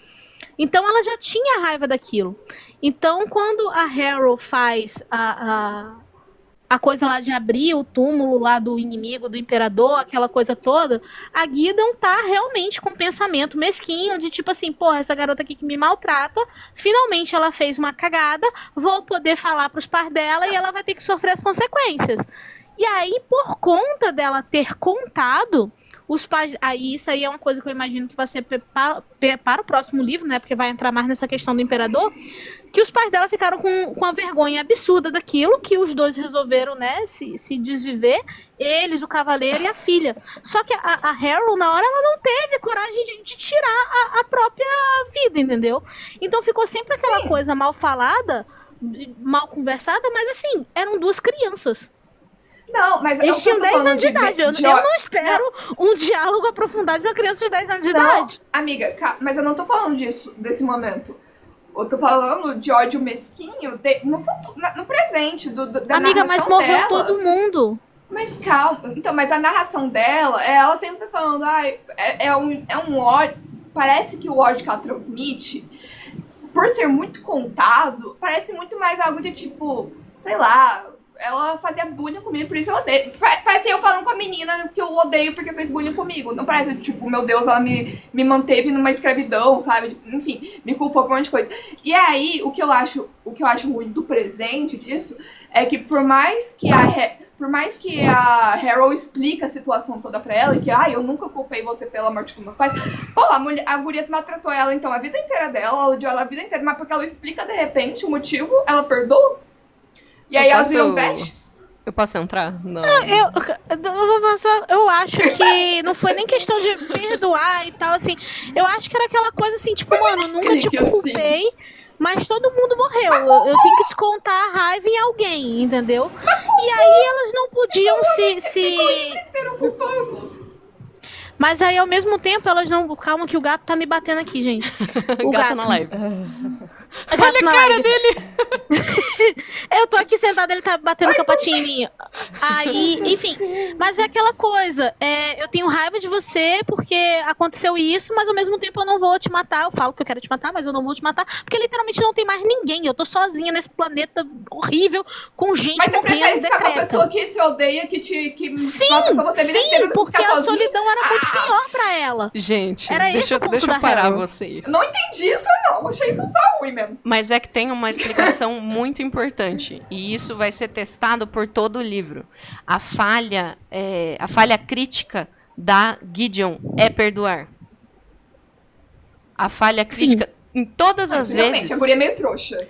Então ela já tinha raiva daquilo. Então quando a Harrow faz a coisa lá de abrir o túmulo lá do inimigo, do imperador, aquela coisa toda, a Gideon tá realmente com um pensamento mesquinho de tipo assim, porra, essa garota aqui que me maltrata, finalmente ela fez uma cagada, vou poder falar pros pais dela e ela vai ter que sofrer as consequências. E aí, por conta dela ter contado, os pais... Aí isso aí é uma coisa que eu imagino que vai ser para o próximo livro, né? Porque vai entrar mais nessa questão do imperador, que os pais dela ficaram com a vergonha absurda daquilo, que os dois resolveram, né, se desviver, eles, o cavaleiro e a filha. Só que a Harrow, na hora, ela não teve coragem de tirar a própria vida, entendeu? Então ficou sempre aquela coisa mal falada, mal conversada, mas assim, eram duas crianças. Não, mas eles tinham 10 anos de idade. Eu não espero um diálogo aprofundado de uma criança de 10 anos de idade. Amiga, mas eu não tô falando desse momento. Eu tô falando de ódio mesquinho no futuro, no presente, da amiga, narração mas morreu dela. todo mundo. Mas calma. Então, mas a narração dela, ela sempre falando, é um ódio. Parece que o ódio que ela transmite, por ser muito contado, parece muito mais algo de tipo, sei lá, ela fazia bullying comigo, por isso eu odeio. Parece eu falando com a menina que eu odeio porque fez bullying comigo. Não parece, tipo, meu Deus, ela me manteve numa escravidão, sabe? Enfim, me culpou por um monte de coisa. E aí, o que eu acho ruim do presente disso é que por mais que a Harrow explica a situação toda pra ela, e que, eu nunca culpei você pela morte dos meus pais, a guria maltratou ela, então, a vida inteira dela, ela odiou ela a vida inteira, mas porque ela explica, de repente, o motivo, ela perdoa? E aí elas viram bestes? Eu posso entrar? Não. Eu acho que não foi nem questão de perdoar e tal, assim. Eu acho que era aquela coisa assim, tipo, mano, nunca te culpei, mas todo mundo morreu. Eu tenho que descontar a raiva em alguém, entendeu? E aí elas não podiam se... Mas aí, ao mesmo tempo, elas não... Calma que o gato tá me batendo aqui, gente. O gato na live. Olha a cara dele! Eu tô aqui sentada, ele tá batendo com a patinha em mim. Aí, enfim. Mas é aquela coisa. Eu tenho raiva de você porque aconteceu isso, mas ao mesmo tempo eu não vou te matar. Eu falo que eu quero te matar, mas eu não vou te matar. Porque literalmente não tem mais ninguém. Eu tô sozinha nesse planeta horrível, com gente mas morrendo. Mas você prefere ficar com a pessoa que se odeia, que mata você a vida inteira, porque a solidão era muito pior pra ela. Gente, deixa eu parar vocês. Eu não entendi isso, não. Achei isso só ruim mesmo. Mas é que tem uma explicação muito importante. E isso vai ser testado por todo o livro. A falha crítica da Gideon é perdoar. A falha crítica, em todas as vezes... a guria é meio trouxa.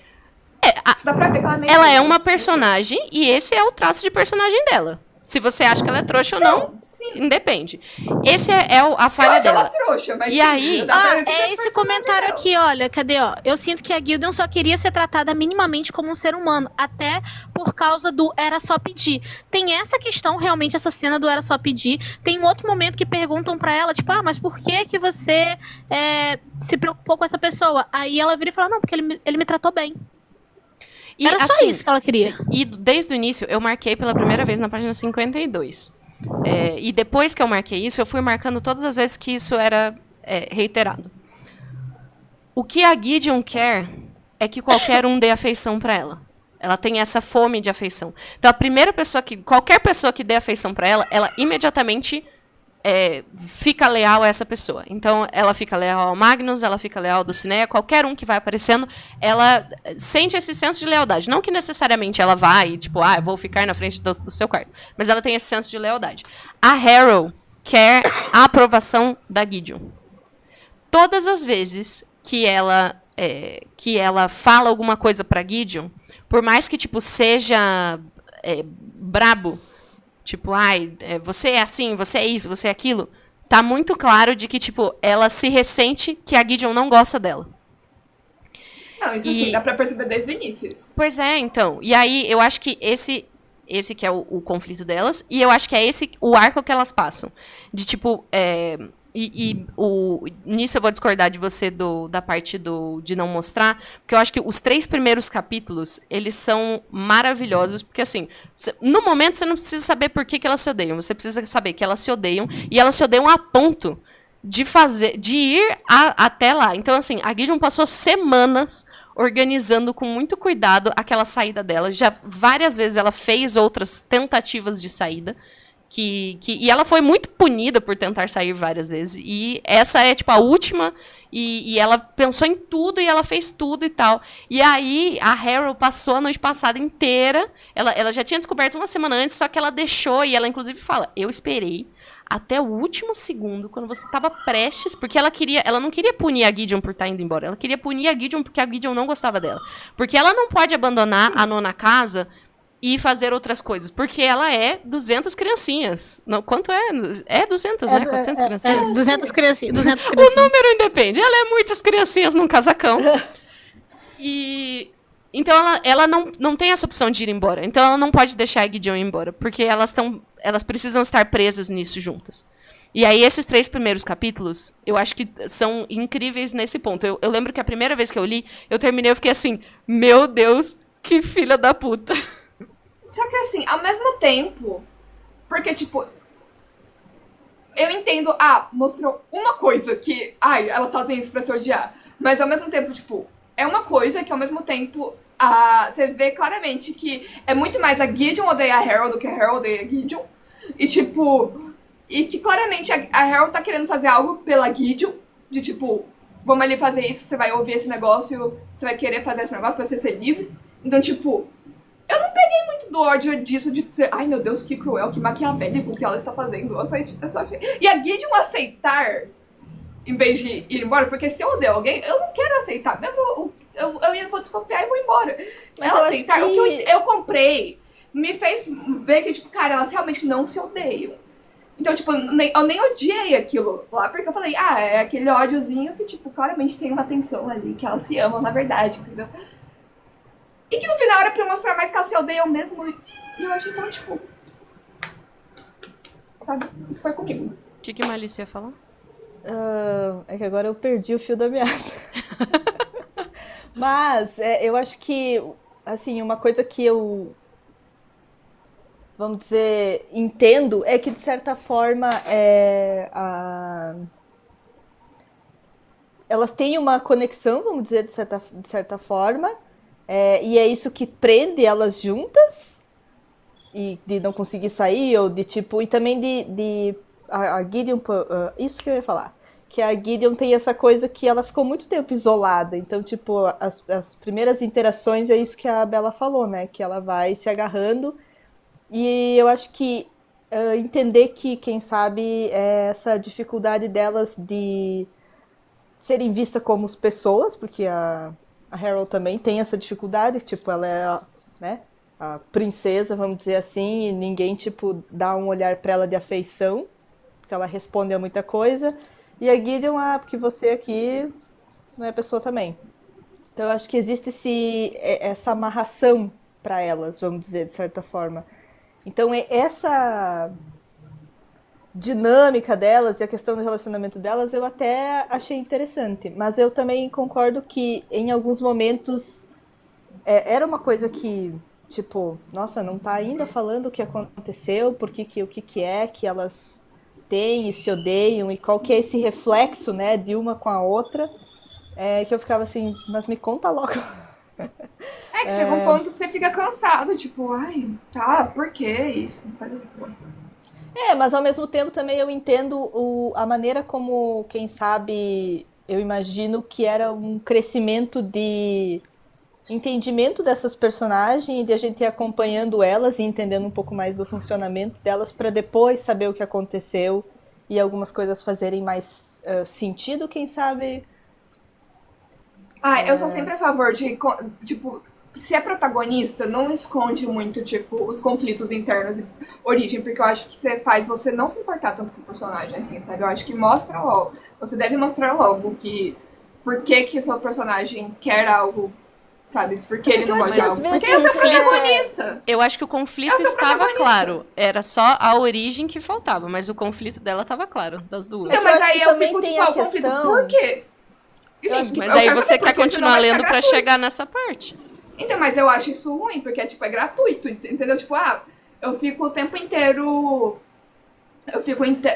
Dá pra ver que ela é meio ela é uma personagem e esse é o traço de personagem dela. Se você acha que ela é trouxa ou não, independe. Esse é a falha dela. Ela é trouxa, mas e aí, esse comentário aqui, olha, cadê, ó? Eu sinto que a Gideon só queria ser tratada minimamente como um ser humano, até por causa do era só pedir. Tem essa questão, realmente, essa cena do era só pedir. Tem um outro momento que perguntam pra ela, tipo, mas por que você se preocupou com essa pessoa? Aí ela vira e fala, não, porque ele me tratou bem. E, era só isso que ela queria. E desde o início, eu marquei pela primeira vez na página 52. E depois que eu marquei isso, eu fui marcando todas as vezes que isso era reiterado. O que a Gideon quer é que qualquer um dê afeição pra ela. Ela tem essa fome de afeição. Então, a primeira pessoa qualquer pessoa que dê afeição pra ela, ela imediatamente fica leal a essa pessoa. Então, ela fica leal ao Magnus, ela fica leal ao Dulcinea, qualquer um que vai aparecendo, ela sente esse senso de lealdade. Não que necessariamente ela vai, tipo, eu vou ficar na frente do seu quarto. Mas ela tem esse senso de lealdade. A Harrow quer a aprovação da Gideon. Todas as vezes que ela fala alguma coisa pra Gideon, por mais que, tipo, seja brabo, tipo, você é assim, você é isso, você é aquilo, tá muito claro de que, tipo, ela se ressente que a Gideon não gosta dela. Não, isso sim, dá pra perceber desde o início isso. Pois é, então. E aí, eu acho que esse que é o conflito delas, e eu acho que é esse o arco que elas passam. De, tipo, nisso eu vou discordar de você da parte de não mostrar, porque eu acho que os 3 primeiros capítulos, eles são maravilhosos, porque assim, no momento você não precisa saber por que elas se odeiam, você precisa saber que elas se odeiam, e elas se odeiam a ponto de ir até lá. Então assim, a Gideon passou semanas organizando com muito cuidado aquela saída dela, já várias vezes ela fez outras tentativas de saída, e ela foi muito punida por tentar sair várias vezes. E essa é, tipo, a última. E ela pensou em tudo e ela fez tudo e tal. E aí, a Harrow passou a noite passada inteira. Ela já tinha descoberto uma semana antes, só que ela deixou. E ela, inclusive, fala, eu esperei até o último segundo, quando você estava prestes... Porque ela não queria punir a Gideon por estar indo embora. Ela queria punir a Gideon porque a Gideon não gostava dela. Porque ela não pode abandonar a nona casa e fazer outras coisas, porque ela é 200 criancinhas. Não, quanto é? É 200, né? 400 criancinhas? 200 criancinhas. O número independe. Ela é muitas criancinhas num casacão. Então ela não tem essa opção de ir embora. Então ela não pode deixar a Gideon ir embora, porque elas precisam estar presas nisso juntas. E aí esses 3 primeiros capítulos, eu acho que são incríveis nesse ponto. Eu lembro que a primeira vez que eu li, eu terminei, eu fiquei assim, meu Deus, que filha da puta. Só que assim, ao mesmo tempo, porque, tipo, eu entendo, mostrou uma coisa que, elas fazem isso pra se odiar. Mas ao mesmo tempo, tipo, é uma coisa que ao mesmo tempo, você vê claramente que é muito mais a Gideon odeia a Harrow do que a Harrow odeia a Gideon. E, tipo, e que claramente a Harrow tá querendo fazer algo pela Gideon, de tipo, vamos ali fazer isso, você vai ouvir esse negócio, você vai querer fazer esse negócio pra você ser livre. Então, tipo, eu não peguei muito do ódio disso, de dizer, ai meu Deus, que cruel, que maquiavélico que ela está fazendo. Eu só achei. E a Gideon aceitar, em vez de ir embora, porque se eu odeio alguém, eu não quero aceitar. Mesmo eu vou desconfiar e vou embora. Mas ela eu aceitar, acho que... o que eu comprei me fez ver que, tipo, cara, elas realmente não se odeiam. Então, tipo, eu nem odiei aquilo lá, porque eu falei, é aquele ódiozinho que, tipo, claramente tem uma tensão ali, que elas se amam, na verdade, entendeu? E que no final era pra mostrar mais que elas se odeiam mesmo. E eu achei tão, tipo... Sabe? Isso foi comigo. O que a Malícia ia falar? É que agora eu perdi o fio da meada. Mas eu acho que, assim, uma coisa que eu, vamos dizer, entendo é que, de certa forma, elas têm uma conexão, vamos dizer, de certa forma, e é isso que prende elas juntas, e de não conseguir sair, ou de tipo, e também a Gideon, isso que eu ia falar, que a Gideon tem essa coisa que ela ficou muito tempo isolada, então, tipo, as primeiras interações é isso que a Bella falou, né, que ela vai se agarrando, e eu acho que entender que, quem sabe, essa dificuldade delas de serem vistas como pessoas, porque a Harrow também tem essa dificuldade, tipo, ela é, né, a princesa, vamos dizer assim, e ninguém, tipo, dá um olhar pra ela de afeição, porque ela responde a muita coisa, e a Gideon, porque você aqui não é pessoa também. Então eu acho que existe essa amarração pra elas, vamos dizer, de certa forma. Então essa dinâmica delas e a questão do relacionamento delas eu até achei interessante, mas eu também concordo que em alguns momentos era uma coisa que, tipo, nossa, não tá ainda falando o que aconteceu, o que é que elas têm e se odeiam e qual que é esse reflexo, né, de uma com a outra, que eu ficava assim, mas me conta logo. É que chega um ponto que você fica cansado, tipo, ai, tá, por que isso? Mas ao mesmo tempo também eu entendo a maneira como, quem sabe, eu imagino que era um crescimento de entendimento dessas personagens e de a gente ir acompanhando elas e entendendo um pouco mais do funcionamento delas para depois saber o que aconteceu e algumas coisas fazerem mais sentido, quem sabe. Eu sou sempre a favor de, tipo, se é protagonista, não esconde muito, tipo, os conflitos internos e origem, porque eu acho que faz você não se importar tanto com o personagem, assim, sabe? Eu acho que mostra logo, você deve mostrar logo por que seu personagem quer algo, sabe? Porque ele não gosta de algo. Porque é o seu protagonista. Eu acho que o conflito estava claro. Era só a origem que faltava, mas o conflito dela estava claro, das duas. Não, mas aí eu fico, tipo, o conflito, por quê? Mas aí você quer continuar lendo pra chegar nessa parte. Então, mas eu acho isso ruim, porque, tipo, é gratuito, entendeu? Tipo, eu fico o tempo inteiro...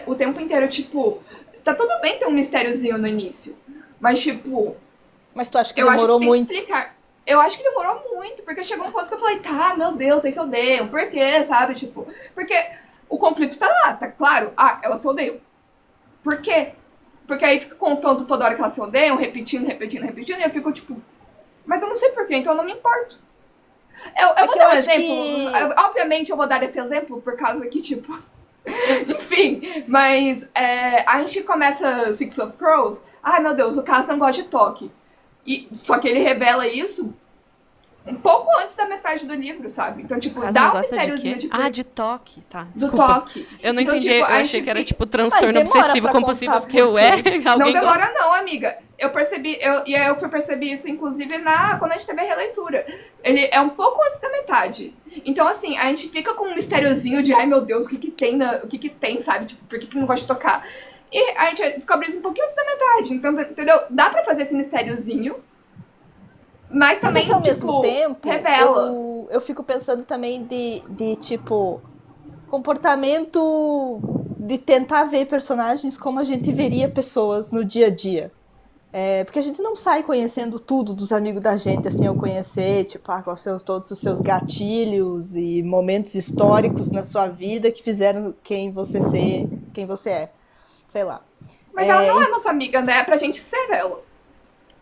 o tempo inteiro, tipo... Tá tudo bem ter um mistériozinho no início, mas, tipo... Mas tu acha que demorou muito? Eu acho que demorou muito, porque chegou um ponto que eu falei, tá, meu Deus, vocês se odeiam, por quê, sabe? Tipo, porque o conflito tá lá, tá claro? Elas se odeiam. Por quê? Porque aí fica contando toda hora que elas se odeiam, repetindo, e eu fico, tipo... Mas eu não sei porquê, então eu não me importo. Eu vou dar um exemplo. Obviamente eu vou dar esse exemplo por causa que, tipo... Enfim, mas a gente começa Six of Crows. Ai, meu Deus, o Cass não gosta de toque. Só que ele revela isso um pouco antes da metade do livro, sabe? Então, tipo, dá um mistériozinho de... de toque, tá. Desculpa. Do toque. Eu não entendi, tipo, eu achei que era, tipo, transtorno obsessivo compulsivo, porque não demora não, amiga. Eu percebi, eu fui perceber isso, inclusive, quando a gente teve a releitura. Ele é um pouco antes da metade. Então, assim, a gente fica com um mistériozinho de, ai, meu Deus, o que que tem, sabe? Tipo, por que não gosta de tocar? E a gente descobre isso um pouquinho antes da metade. Então, entendeu? Dá pra fazer esse mistériozinho, mas também, ao mesmo tempo, revela. Eu fico pensando também de tipo, comportamento de tentar ver personagens como a gente veria pessoas no dia a dia. Porque a gente não sai conhecendo tudo dos amigos da gente, assim, ao conhecer, tipo, quais são todos os seus gatilhos e momentos históricos na sua vida que fizeram quem você é. Sei lá. Mas ela não é nossa amiga, né? É pra gente ser ela.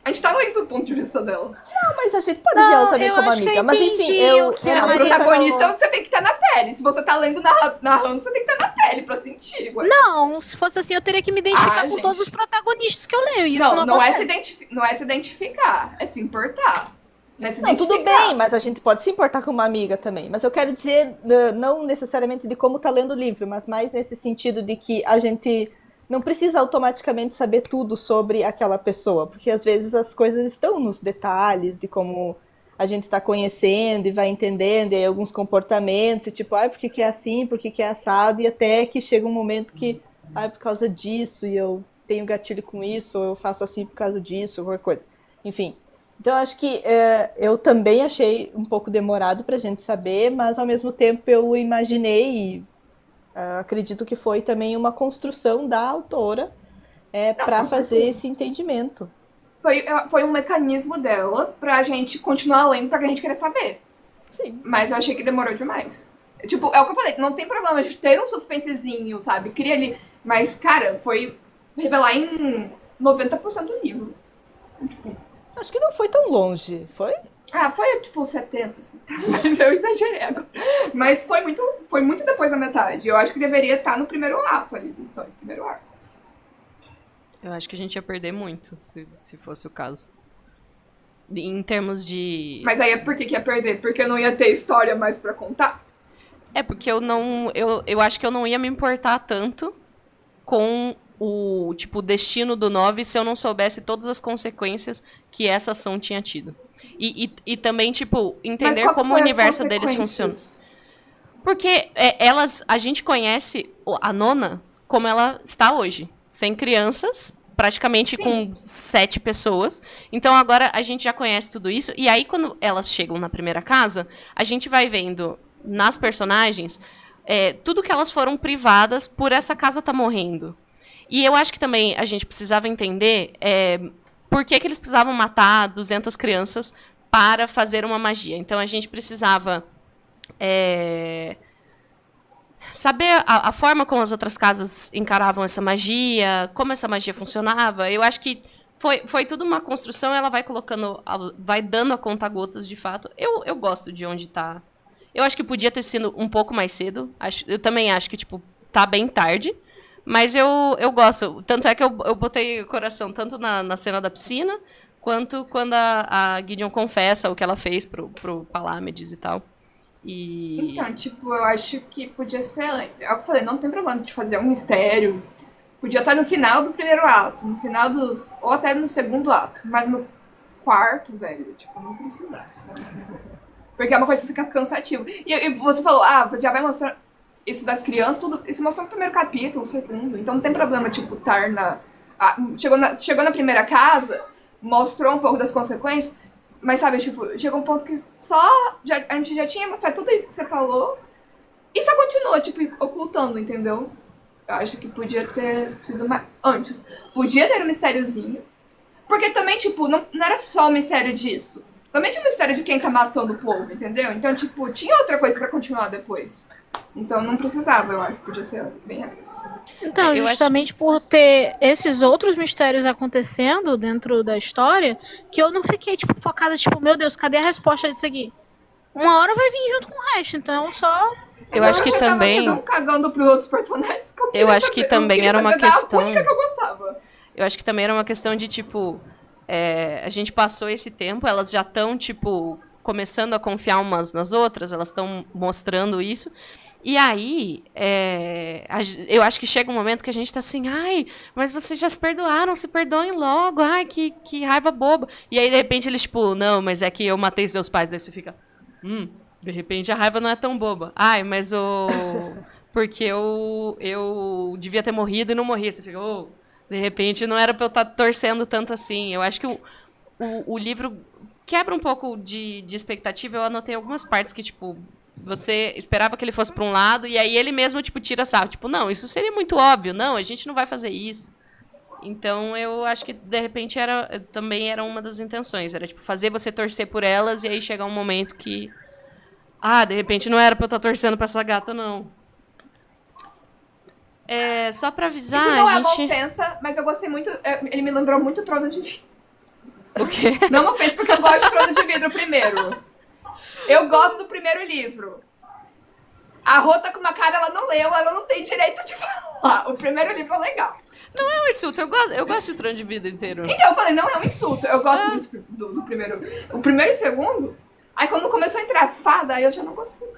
A gente tá lendo do ponto de vista dela. Não, mas a gente pode ver ela também como amiga. Mas enfim, o protagonista você tem que estar na pele. Se você tá lendo narrando, você tem que estar na pele pra sentir. Ué. Não, se fosse assim, eu teria que me identificar com todos os protagonistas que eu leio. Isso não é se identificar, é se importar. Não, tudo bem, mas a gente pode se importar com uma amiga também. Mas eu quero dizer, não necessariamente de como tá lendo o livro, mas mais nesse sentido de que a gente não precisa automaticamente saber tudo sobre aquela pessoa, porque às vezes as coisas estão nos detalhes de como a gente está conhecendo e vai entendendo, e aí alguns comportamentos, e tipo, por que é assim, por que é assado, e até que chega um momento que, por causa disso, e eu tenho gatilho com isso, ou eu faço assim por causa disso, ou qualquer coisa. Enfim. Então, acho que eu também achei um pouco demorado pra gente saber, mas ao mesmo tempo eu imaginei e acredito que foi também uma construção da autora para fazer esse entendimento. Foi um mecanismo dela pra gente continuar lendo, pra gente querer saber. Sim. Mas eu achei que demorou demais. Tipo, é o que eu falei, não tem problema de ter um suspensezinho, sabe? Cria ali. Mas, cara, foi revelar em 90% do livro. Tipo... Acho que não foi tão longe, foi? Foi tipo 70, assim, tá? Mas eu exagerei agora. Mas foi muito depois da metade. Eu acho que deveria estar no primeiro ato ali da história, primeiro arco. Eu acho que a gente ia perder muito, se fosse o caso. Em termos de... Mas aí por que ia perder? Porque não ia ter história mais pra contar? Porque eu acho que eu não ia me importar tanto com o destino do 9 se eu não soubesse todas as consequências que essa ação tinha tido. E também, entender como o universo deles funciona. Porque a gente conhece a Nona como ela está hoje. Sem crianças, praticamente. Sim. Com 7 pessoas. Então agora a gente já conhece tudo isso. E aí quando elas chegam na primeira casa, a gente vai vendo nas personagens tudo que elas foram privadas por essa casa tá morrendo. E eu acho que também a gente precisava entender por que eles precisavam matar 200 crianças para fazer uma magia. Então a gente precisava saber a forma como as outras casas encaravam essa magia, como essa magia funcionava. Eu acho que foi tudo uma construção, ela vai colocando, vai dando a conta-gotas de fato. Eu gosto de onde tá. Eu acho que podia ter sido um pouco mais cedo. Eu também acho que, tipo, tá bem tarde. Mas eu gosto. Tanto é que eu botei o coração tanto na cena da piscina, quanto quando a Gideon confessa o que ela fez pro Palámedes e tal. Então, tipo, eu acho que podia ser... Eu falei, não tem problema de fazer um mistério. Podia estar no final do primeiro ato, no final dos... Ou até no segundo ato. Mas no quarto, velho, tipo, não precisava, sabe? Porque é uma coisa que fica cansativa. E você falou, já vai mostrar isso das crianças, tudo. Isso mostrou no primeiro capítulo, no segundo. Então não tem problema, tipo, estar na... Chegou na primeira casa, mostrou um pouco das consequências, mas, sabe, tipo, chegou um ponto que a gente já tinha mostrado tudo isso que você falou e só continuou, tipo, ocultando, entendeu? Eu acho que podia ter sido mais antes. Podia ter um mistériozinho. Porque também, tipo, não era só o mistério disso. Também tinha o mistério de quem tá matando o povo, entendeu? Então, tipo, tinha outra coisa pra continuar depois. Então não precisava, eu acho. Podia ser bem antes. Então, justamente por ter esses outros mistérios acontecendo dentro da história, que eu não fiquei, tipo, focada, tipo, meu Deus, cadê a resposta disso aqui? Uma hora vai vir junto com o resto, então só... Eu acho que também... Eu cagando pros outros personagens. Eu acho que também era uma questão... A única que eu gostava. Eu acho que também era uma questão de, tipo... a gente passou esse tempo, elas já estão, tipo, começando a confiar umas nas outras, elas estão mostrando isso. E aí, eu acho que chega um momento que a gente tá assim, ai, mas vocês já se perdoaram, se perdoem logo, ai, que raiva boba. E aí, de repente, eles, tipo, não, mas é que eu matei seus pais. Daí você fica, de repente a raiva não é tão boba. Ai, mas porque eu devia ter morrido e não morri. Você fica, de repente não era pra eu estar torcendo tanto assim. Eu acho que o livro quebra um pouco de expectativa. Eu anotei algumas partes que, tipo, você esperava que ele fosse para um lado, e aí ele mesmo, tipo, tira sarro. Tipo, não, isso seria muito óbvio. Não, a gente não vai fazer isso. Então, eu acho que, de repente, também era uma das intenções. Era, tipo, fazer você torcer por elas, e aí chegar um momento que... de repente não era pra eu estar torcendo pra essa gata, não. Só pra avisar, isso não a é uma gente... ofensa, mas eu gostei muito... Ele me lembrou muito Trono de Vidro. O quê? Não é uma ofensa, porque eu gosto de Trono de Vidro primeiro. Eu gosto do primeiro livro. A Rô tá com uma cara, ela não leu, ela não tem direito de falar. O primeiro livro é legal. Não é um insulto, eu gosto de Trono de Vidro inteiro. Então eu falei, não é um insulto. Eu gosto muito do primeiro. O primeiro e o segundo. Aí quando começou a entrar fada, aí eu já não gostei.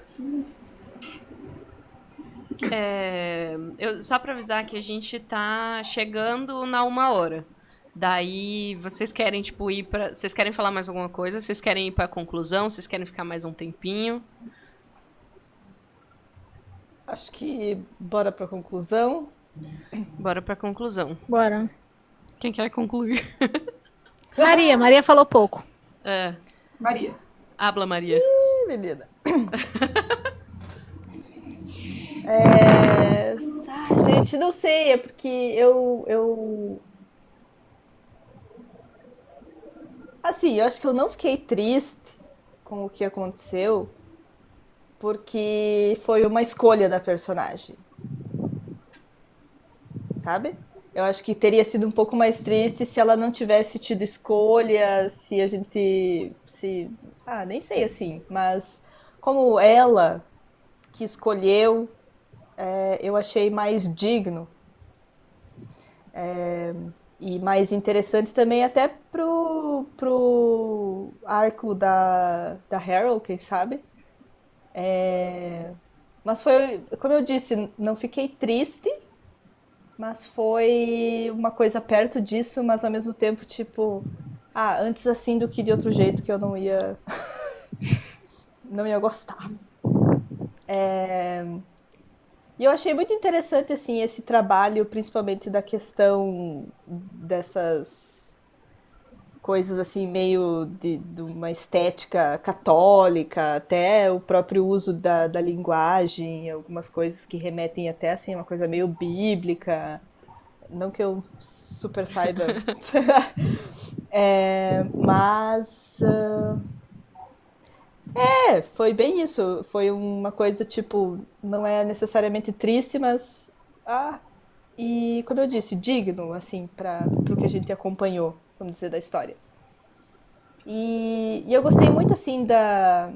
Só pra avisar que a gente tá chegando na 1 hora. Daí, vocês querem, tipo, ir pra... Vocês querem falar mais alguma coisa? Vocês querem ir pra conclusão? Vocês querem ficar mais um tempinho? Acho que bora pra conclusão. Bora pra conclusão. Bora. Quem quer concluir? Maria falou pouco. Maria. Habla, Maria. Ih, menina. Gente, não sei, é porque eu... Assim, eu acho que eu não fiquei triste com o que aconteceu, porque foi uma escolha da personagem. Sabe? Eu acho que teria sido um pouco mais triste se ela não tivesse tido escolha, se a gente... nem sei assim, mas como ela que escolheu, eu achei mais digno. E mais interessante também até pro arco da Harold, quem sabe. Mas foi, como eu disse, não fiquei triste, mas foi uma coisa perto disso, mas ao mesmo tempo, tipo, antes assim do que de outro jeito, que eu não ia gostar. E eu achei muito interessante, assim, esse trabalho, principalmente da questão dessas coisas, assim, meio de uma estética católica, até o próprio uso da linguagem, algumas coisas que remetem até, assim, uma coisa meio bíblica. Não que eu super saiba. Mas Foi bem isso. Foi uma coisa, tipo, não é necessariamente triste, mas. E como eu disse, digno, assim, para o que a gente acompanhou, vamos dizer, da história. E eu gostei muito, assim, da.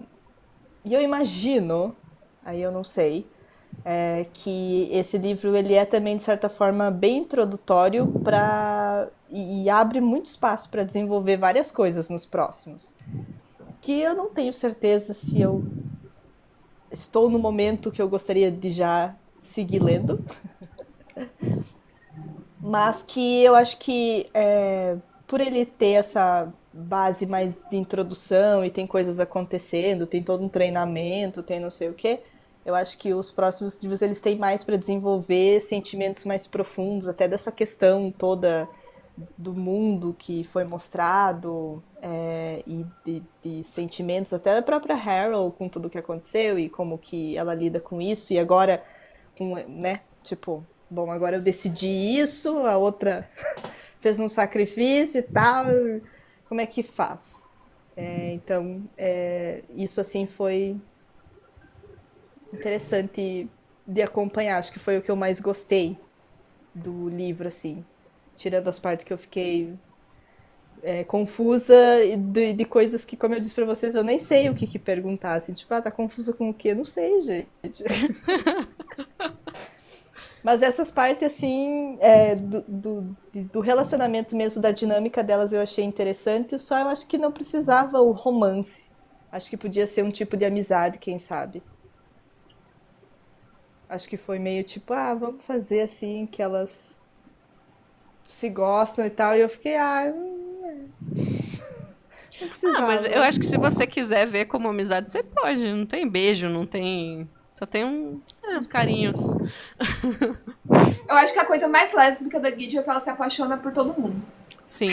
E eu imagino, aí eu não sei, que esse livro ele é também, de certa forma, bem introdutório para. E abre muito espaço para desenvolver várias coisas nos próximos. Que eu não tenho certeza se eu estou no momento que eu gostaria de já seguir lendo, mas que eu acho que por ele ter essa base mais de introdução e tem coisas acontecendo, tem todo um treinamento, tem não sei o quê, eu acho que os próximos livros eles têm mais para desenvolver sentimentos mais profundos, até dessa questão toda do mundo que foi mostrado e de sentimentos até da própria Harold com tudo que aconteceu e como que ela lida com isso e agora né, tipo, bom, agora eu decidi isso, a outra fez um sacrifício e tal, como é que faz? Então, isso assim foi interessante de acompanhar, acho que foi o que eu mais gostei do livro, assim, tirando as partes que eu fiquei confusa de coisas que, como eu disse pra vocês, eu nem sei o que perguntar, assim, tipo, tá confusa com o quê? Não sei, gente. Mas essas partes, assim, do relacionamento mesmo, da dinâmica delas eu achei interessante, só eu acho que não precisava o romance. Acho que podia ser um tipo de amizade, quem sabe. Acho que foi meio tipo, vamos fazer assim, que elas se gostam e tal. E eu fiquei, não Mas eu precisava. acho que se você quiser ver como amizade, você pode. Não tem beijo, não tem. Só tem uns carinhos. Eu acho que a coisa mais lésbica da Gideon é que ela se apaixona por todo mundo. Sim.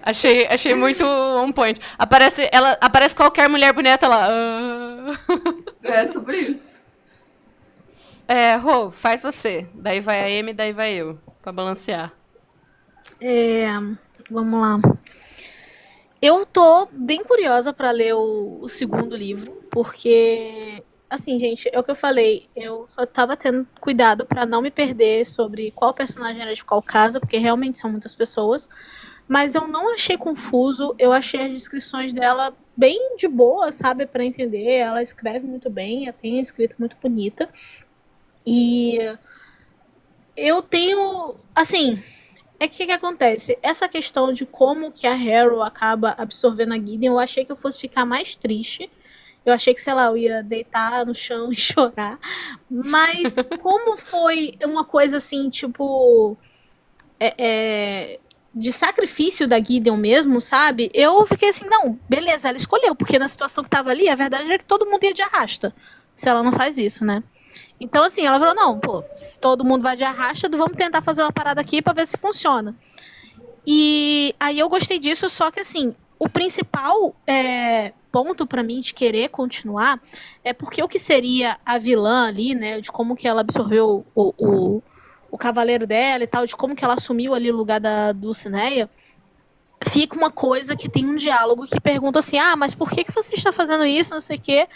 Achei muito on point. Aparece qualquer mulher bonita lá. É sobre isso. Rô, faz você. Daí vai a Amy, daí vai eu. Pra balancear. Vamos lá. Eu tô bem curiosa pra ler o segundo livro, porque, assim, gente, é o que eu falei, eu só tava tendo cuidado pra não me perder sobre qual personagem era de qual casa, porque realmente são muitas pessoas, mas eu não achei confuso, eu achei as descrições dela bem de boa, sabe, pra entender, ela escreve muito bem, ela tem a escrita muito bonita, e eu tenho, assim, que acontece? Essa questão de como que a Harrow acaba absorvendo a Gideon, eu achei que eu fosse ficar mais triste. Eu achei que, sei lá, eu ia deitar no chão e chorar. Mas como foi uma coisa assim, tipo... de sacrifício da Gideon mesmo, sabe? Eu fiquei assim, não, beleza, ela escolheu. Porque na situação que tava ali, a verdade é que todo mundo ia de arrasta. Se ela não faz isso, né? Então, assim, ela falou, não, pô, se todo mundo vai de arrasta, vamos tentar fazer uma parada aqui pra ver se funciona. E aí eu gostei disso, só que, assim, o principal ponto pra mim de querer continuar é porque o que seria a vilã ali, né, de como que ela absorveu o cavaleiro dela e tal, de como que ela assumiu ali o lugar da Dulcinea, fica uma coisa que tem um diálogo que pergunta assim, mas por que você está fazendo isso, não sei o quê,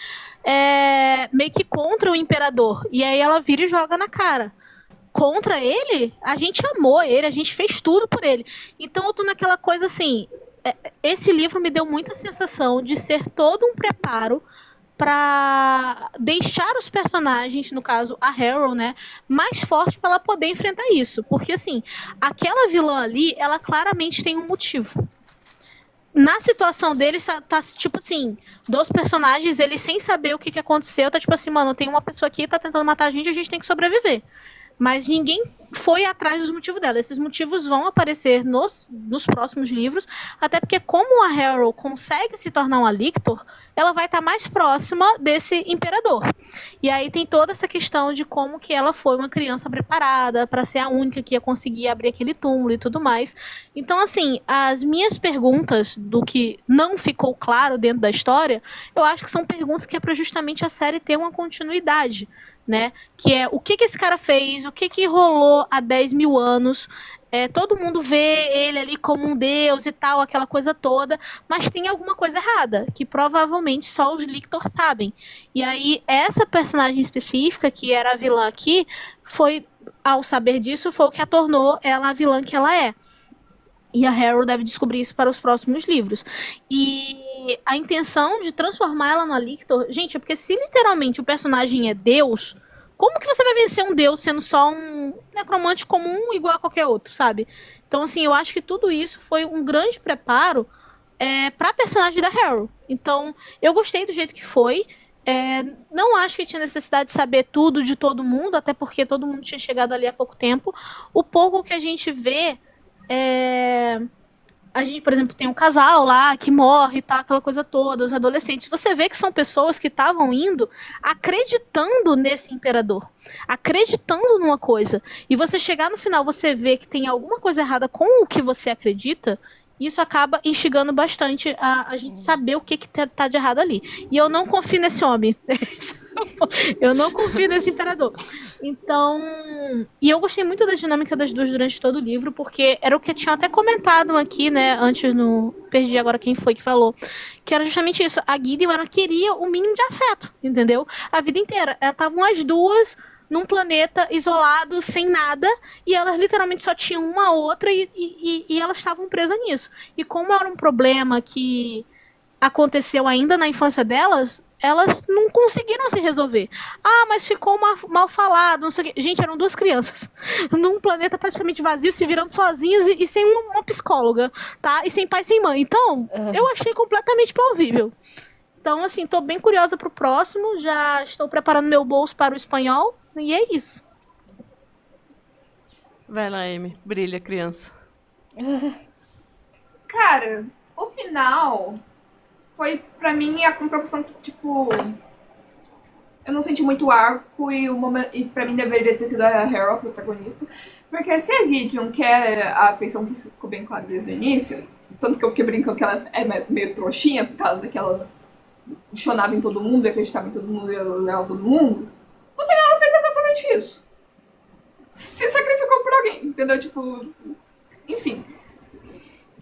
meio que contra o imperador. E aí ela vira e joga na cara. Contra ele, a gente amou ele, a gente fez tudo por ele. Então eu tô naquela coisa assim, esse livro me deu muita sensação de ser todo um preparo para deixar os personagens, no caso a Harrow, né, mais forte para ela poder enfrentar isso, porque assim, aquela vilã ali, ela claramente tem um motivo. Na situação deles, tá tipo assim, dos personagens, eles sem saber o que aconteceu, tá tipo assim, mano, tem uma pessoa aqui que tá tentando matar a gente tem que sobreviver. Mas ninguém foi atrás dos motivos dela. Esses motivos vão aparecer nos próximos livros, até porque como a Harrow consegue se tornar uma lictor, ela vai estar mais próxima desse imperador. E aí tem toda essa questão de como que ela foi uma criança preparada para ser a única que ia conseguir abrir aquele túmulo e tudo mais. Então, assim, as minhas perguntas do que não ficou claro dentro da história, eu acho que são perguntas que é para justamente a série ter uma continuidade. Né? Que é o que esse cara fez, o que rolou há 10 mil anos, todo mundo vê ele ali como um deus e tal, aquela coisa toda, mas tem alguma coisa errada, que provavelmente só os Lictor sabem. E aí, essa personagem específica, que era a vilã aqui, ao saber disso, foi o que a tornou ela a vilã que ela é. E a Harrow deve descobrir isso para os próximos livros. E a intenção de transformar ela no Lictor... Gente, é porque se literalmente o personagem é Deus, como que você vai vencer um Deus sendo só um necromante comum igual a qualquer outro, sabe? Então, assim, eu acho que tudo isso foi um grande preparo para a personagem da Harrow. Então, eu gostei do jeito que foi. Não acho que tinha necessidade de saber tudo de todo mundo, até porque todo mundo tinha chegado ali há pouco tempo. O pouco que a gente vê... A gente, por exemplo, tem um casal lá que morre, tá, aquela coisa toda, os adolescentes. Você vê que são pessoas que estavam indo acreditando nesse imperador, acreditando numa coisa. E você chegar no final, você vê que tem alguma coisa errada com o que você acredita, isso acaba instigando bastante a gente saber o que tá de errado ali. E eu não confio nesse homem. Eu não confio nesse imperador. Então... E eu gostei muito da dinâmica das duas durante todo o livro, porque era o que eu tinha até comentado aqui, né, antes no... Perdi agora quem foi que falou. Que era justamente isso. A Gideon, ela queria o mínimo de afeto, entendeu? A vida inteira. Estavam as duas num planeta isolado, sem nada, e elas literalmente só tinham uma outra e elas estavam presas nisso. E como era um problema que aconteceu ainda na infância delas, elas não conseguiram se resolver. Ah, mas ficou mal falado, não sei o quê. Gente, eram duas crianças num planeta praticamente vazio, se virando sozinhas e sem uma psicóloga, tá? E sem pai, sem mãe. Então, eu achei completamente plausível. Então, assim, tô bem curiosa pro próximo, já estou preparando meu bolso para o espanhol, e é isso. Vai lá, Amy. Brilha, criança. Cara, o final foi, pra mim, a comprovação que, tipo... Eu não senti muito arco e pra mim deveria ter sido a Harrow a protagonista. Porque se a Gideon quer a afeição, que isso ficou bem claro desde o início, tanto que eu fiquei brincando que ela é meio trouxinha, por causa que ela chonava em todo mundo, acreditava em todo mundo e leal a todo mundo, no final ela fez exatamente isso. Se sacrificou por alguém, entendeu? Tipo... Enfim...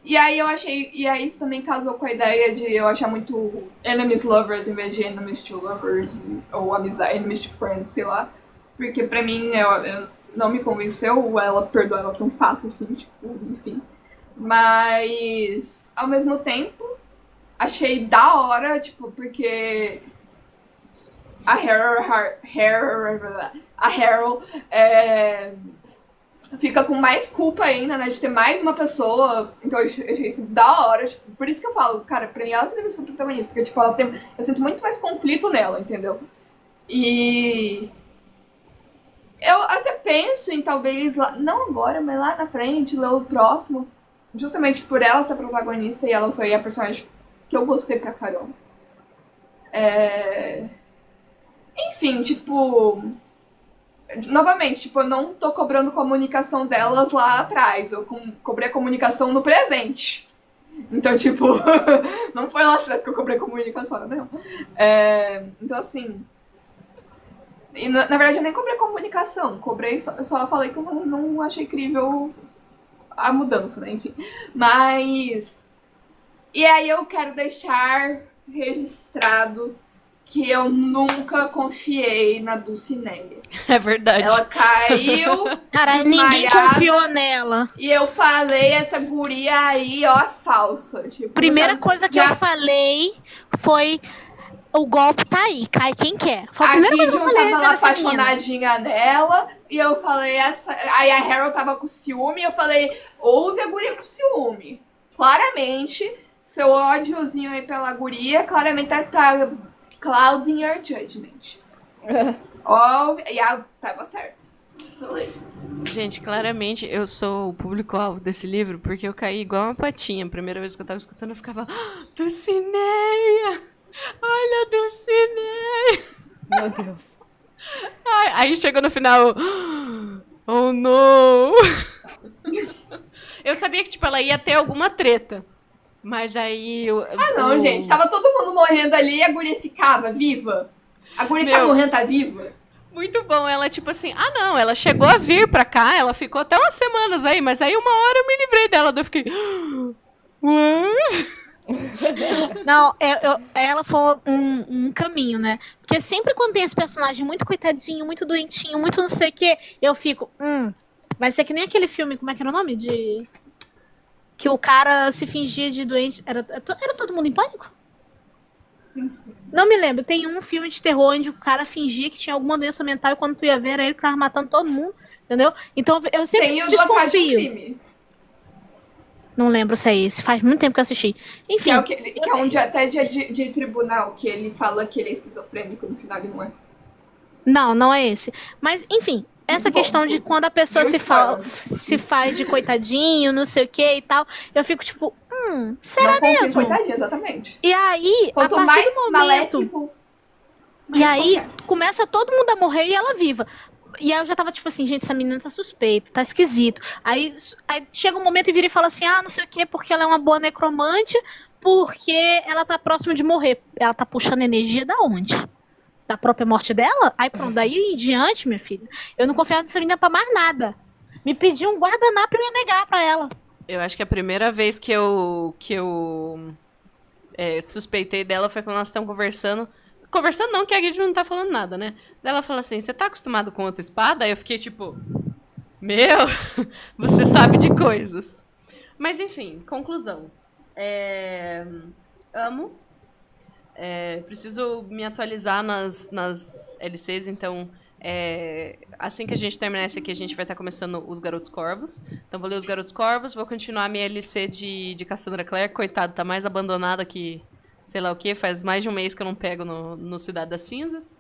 E aí eu achei... E aí isso também casou com a ideia de eu achar muito enemies lovers em vez de enemies to lovers, ou amizade, enemies to friends, sei lá. Porque pra mim eu não me convenceu ela perdoar ela tão fácil assim, tipo, enfim. Mas, ao mesmo tempo, achei da hora, tipo, porque a Harrow fica com mais culpa ainda, né, de ter mais uma pessoa. Então eu achei isso da hora, tipo, por isso que eu falo, cara, pra mim ela deve ser protagonista, porque, tipo, eu sinto muito mais conflito nela, entendeu? E eu até penso em talvez, não agora, mas lá na frente, ler o próximo, justamente por ela ser protagonista e ela foi a personagem que eu gostei pra caramba. Enfim, tipo... Novamente, tipo, eu não tô cobrando comunicação delas lá atrás. Eu cobrei a comunicação no presente. Então, tipo, não foi lá atrás que eu cobrei comunicação, não. Então, assim... E, na verdade, eu nem cobrei comunicação. Eu só falei que eu não achei incrível a mudança, né? Enfim. Mas... E aí eu quero deixar registrado que eu nunca confiei na Dulcinea. É verdade. Ela caiu, Cara, ninguém confiou nela. E eu falei, essa guria aí, ó, falsa. Tipo, Primeira coisa que eu falei foi... O golpe tá aí, cai quem quer. Foi a primeira coisa que eu falei. Tava lá apaixonadinha nela, e eu falei essa... Aí a Harrow tava com ciúme, e eu falei, ouve a guria com ciúme. Claramente, seu ódiozinho aí pela guria, claramente tá clouding your judgment. E ela tava certa. Falei. Gente, claramente eu sou o público-alvo desse livro, porque eu caí igual uma patinha. A primeira vez que eu tava escutando, eu ficava... Dulcinea! Olha a Dulcinea! Meu Deus. Aí chegou no final... Oh, não! Eu sabia que, tipo, ela ia ter alguma treta. Mas aí... gente. Tava todo mundo morrendo ali e a guria ficava viva. A guria tá morrendo, tá viva. Muito bom. Ela, tipo assim, não, ela chegou a vir pra cá, ela ficou até umas semanas aí, mas aí uma hora eu me livrei dela, daí eu fiquei... What? Não, ela foi um caminho, né? Porque sempre quando tem esse personagem muito coitadinho, muito doentinho, muito não sei o quê, eu fico, vai ser que nem aquele filme, como é que era o nome? Que o cara se fingia de doente. Era Todo Mundo em Pânico? Não me lembro. Tem um filme de terror onde o cara fingia que tinha alguma doença mental e quando tu ia ver era ele que tava matando todo mundo, entendeu? Então eu sempre Tem o Duas Faces de um Crime. Não lembro se é esse. Faz muito tempo que eu assisti. Enfim. Que é um até de tribunal, que ele fala que ele é esquizofrênico, no final ele não é. Não é esse. Mas, enfim, essa questão de quando a pessoa se faz de coitadinho, não sei o que e tal, eu fico tipo, será não mesmo? Coitadinho, exatamente. E aí, quanto a partir mais do momento, maléfico, e aí começa todo mundo a morrer e ela viva. E aí eu já tava tipo assim, gente, essa menina tá suspeita, tá esquisito. Aí chega um momento e vira e fala assim, não sei o que, porque ela é uma boa necromante, porque ela tá próxima de morrer. Ela tá puxando energia da onde? Da própria morte dela? Aí pronto, daí em diante, minha filha, eu não confiava nessa menina pra mais nada. Me pediu um guardanapo e eu ia negar pra ela. Eu acho que a primeira vez que eu suspeitei dela foi quando nós estamos conversando. Conversando não, que a Guide não tá falando nada, né? Daí ela fala assim, você tá acostumado com outra espada? Aí eu fiquei tipo, você sabe de coisas. Mas enfim, conclusão. Amo. Preciso me atualizar nas LCs, então assim que a gente terminar esse aqui, a gente vai estar começando os Garotos Corvos. Então vou ler os Garotos Corvos, vou continuar a minha LC de Cassandra Clare, coitado, tá mais abandonada que sei lá o que, faz mais de um mês que eu não pego no Cidade das Cinzas.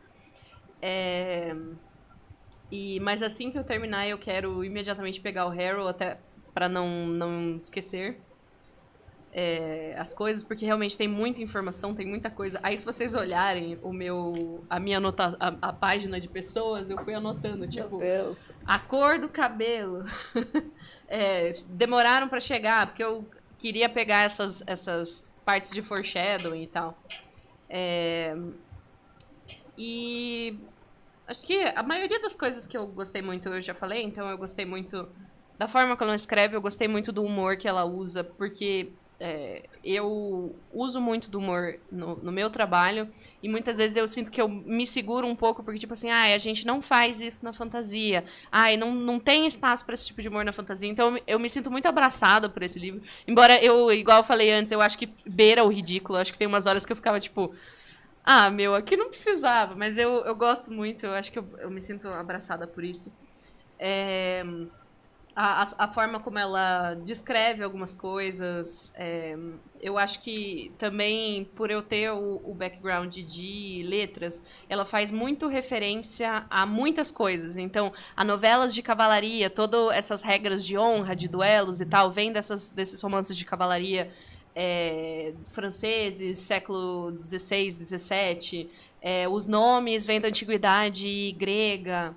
Mas assim que eu terminar, eu quero imediatamente pegar o Harrow, até para não esquecer as coisas, porque realmente tem muita informação, tem muita coisa. Aí se vocês olharem a página de pessoas, eu fui anotando, tipo, a cor do cabelo. Demoraram para chegar, porque eu queria pegar essas partes de foreshadowing e tal. E acho que a maioria das coisas que eu gostei muito, eu já falei, então eu gostei muito da forma que ela escreve, eu gostei muito do humor que ela usa, porque eu uso muito do humor no meu trabalho e muitas vezes eu sinto que eu me seguro um pouco porque, tipo assim, a gente não faz isso na fantasia, não tem espaço para esse tipo de humor na fantasia, então eu me sinto muito abraçada por esse livro, embora igual eu falei antes, eu acho que beira o ridículo, eu acho que tem umas horas que eu ficava tipo, aqui não precisava, mas eu gosto muito, eu acho que eu me sinto abraçada por isso. A forma como ela descreve algumas coisas, eu acho que também, por eu ter o background de letras, ela faz muito referência a muitas coisas. Então, a novelas de cavalaria, todas essas regras de honra, de duelos e tal, vem desses romances de cavalaria franceses, século XVI, XVII. Os nomes vêm da antiguidade grega.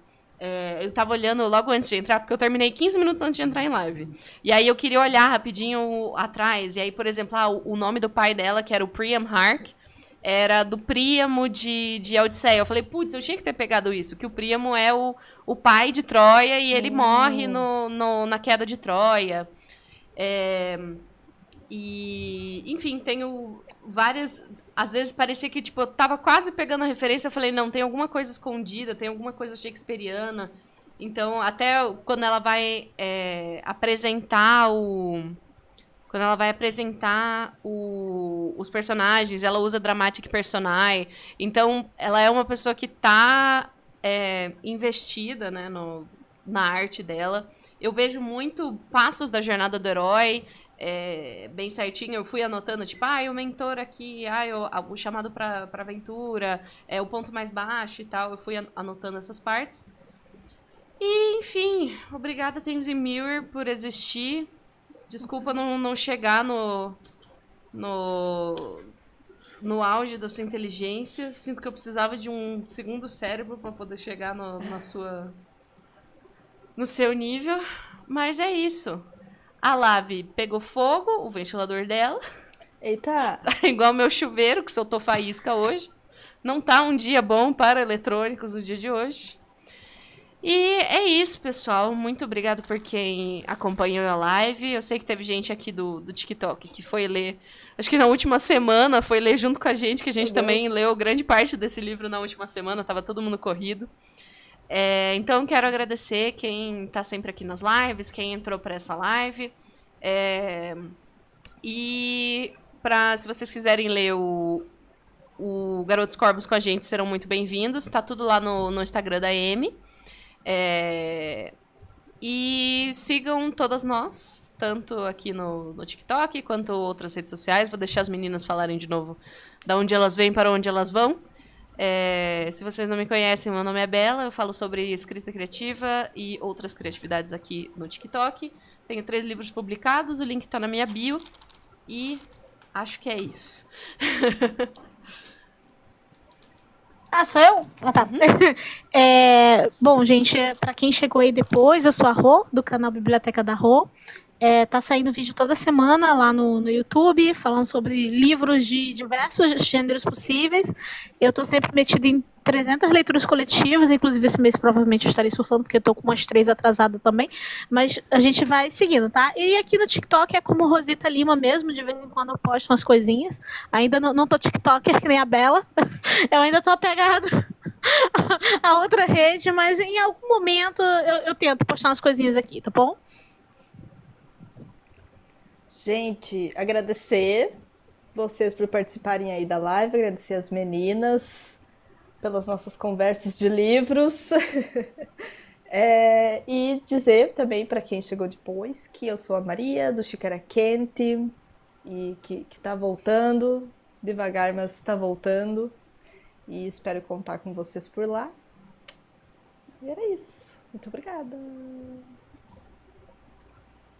Eu tava olhando logo antes de entrar, porque eu terminei 15 minutos antes de entrar em live. E aí eu queria olhar rapidinho atrás. E aí, por exemplo, o nome do pai dela, que era o Priam Hark, era do Príamo de Odisseia. Eu falei, putz, eu tinha que ter pegado isso, que o Príamo é o pai de Troia e ele morre na queda de Troia. Enfim, tenho várias... Às vezes parecia que eu tava quase pegando a referência, eu falei, não, tem alguma coisa escondida, tem alguma coisa shakespeariana. Então, até quando ela vai apresentar os personagens, ela usa dramatic personae. Então, ela é uma pessoa que está investida, né, na arte dela. Eu vejo muito passos da jornada do herói, bem certinho. Eu fui anotando, tipo, o mentor aqui, o chamado pra aventura, o ponto mais baixo e tal. Eu fui anotando essas partes. E, enfim, obrigada, Thames e Mirror, por existir. Desculpa não chegar no auge da sua inteligência. Sinto que eu precisava de um segundo cérebro para poder chegar no seu nível. Mas é isso. A Lave pegou fogo, o ventilador dela. Eita! Tá igual meu chuveiro, que soltou faísca hoje. Não tá um dia bom para eletrônicos no dia de hoje. E é isso, pessoal. Muito obrigado por quem acompanhou a live. Eu sei que teve gente aqui do TikTok que foi ler, acho que na última semana, foi ler junto com a gente, que a gente também leu grande parte desse livro na última semana, tava todo mundo corrido. Então, quero agradecer quem tá sempre aqui nas lives, quem entrou para essa live. E se vocês quiserem ler o Garotos Corvos com a gente, serão muito bem-vindos. Tá tudo lá no Instagram da Amy. E sigam todas nós, tanto aqui no TikTok quanto outras redes sociais. Vou deixar as meninas falarem de novo de onde elas vêm, para onde elas vão. Se vocês não me conhecem, meu nome é Bela, eu falo sobre escrita criativa e outras criatividades aqui no TikTok. Tenho 3 livros publicados, o link tá na minha bio. E acho que é isso. Sou eu? Tá. Bom, gente, pra quem chegou aí depois, eu sou a Rô, do canal Biblioteca da Rô. Tá saindo vídeo toda semana lá no YouTube, falando sobre livros de diversos gêneros possíveis. Eu tô sempre metido em 300 leituras coletivas, inclusive esse mês provavelmente eu estarei surtando, porque eu tô com umas 3 atrasadas também. Mas a gente vai seguindo, tá? E aqui no TikTok é como Rosita Lima mesmo, de vez em quando eu posto umas coisinhas. Ainda não tô TikToker que nem a Bela. Eu ainda tô apegada a outra rede, mas em algum momento eu tento postar umas coisinhas aqui, tá bom? Gente, agradecer vocês por participarem aí da live, agradecer as meninas pelas nossas conversas de livros. E dizer também para quem chegou depois que eu sou a Maria, do Xícara Quente, e que tá voltando, devagar, mas está voltando. E espero contar com vocês por lá. E era isso. Muito obrigada.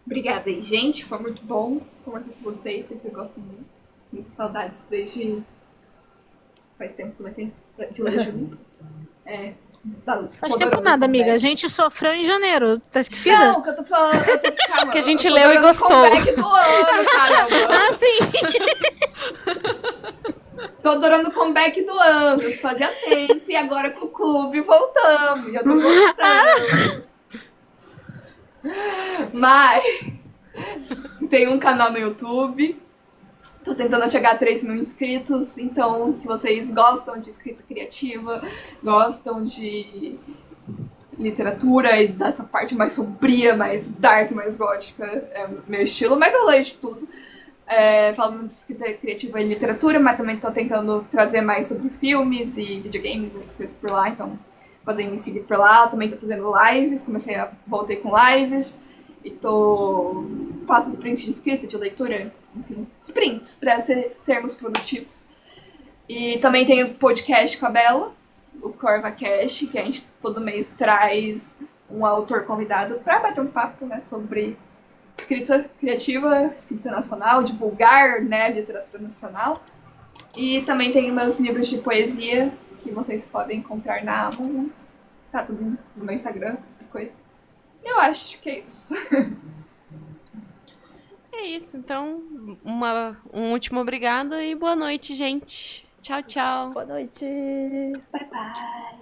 Obrigada aí, gente. Foi muito bom conversar com vocês. Sempre gosto muito. Muitas saudades desde faz tempo, né? De ler junto. Faz tempo nada, amiga. A gente sofreu em janeiro. Tá esquecida? Não, o que eu tô falando... Calma, que a gente leu e gostou. Comeback do ano, caramba. Sim. Tô adorando o comeback do ano. Fazia tempo e agora com o clube voltamos. E eu tô gostando. Mas tem um canal no YouTube. Tô tentando chegar a 3 mil inscritos. Então, se vocês gostam de escrita criativa, gostam de literatura e dessa parte mais sombria, mais dark, mais gótica, é o meu estilo. Mas eu leio de tudo. Falo muito de escrita criativa e literatura, mas também tô tentando trazer mais sobre filmes e videogames, essas coisas por lá. Então, podem me seguir por lá. Também tô fazendo lives, voltei com lives. E faço sprints de escrita, de leitura, enfim, sprints, para sermos produtivos. E também tenho podcast com a Bela, o CorvaCast, que a gente todo mês traz um autor convidado para bater um papo, né, sobre escrita criativa, escrita nacional, divulgar, né, literatura nacional. E também tenho meus livros de poesia, que vocês podem encontrar na Amazon. Tá tudo no meu Instagram, essas coisas. Eu acho que é isso. É isso, então, um último obrigado e boa noite, gente. Tchau, tchau. Boa noite. Bye, bye.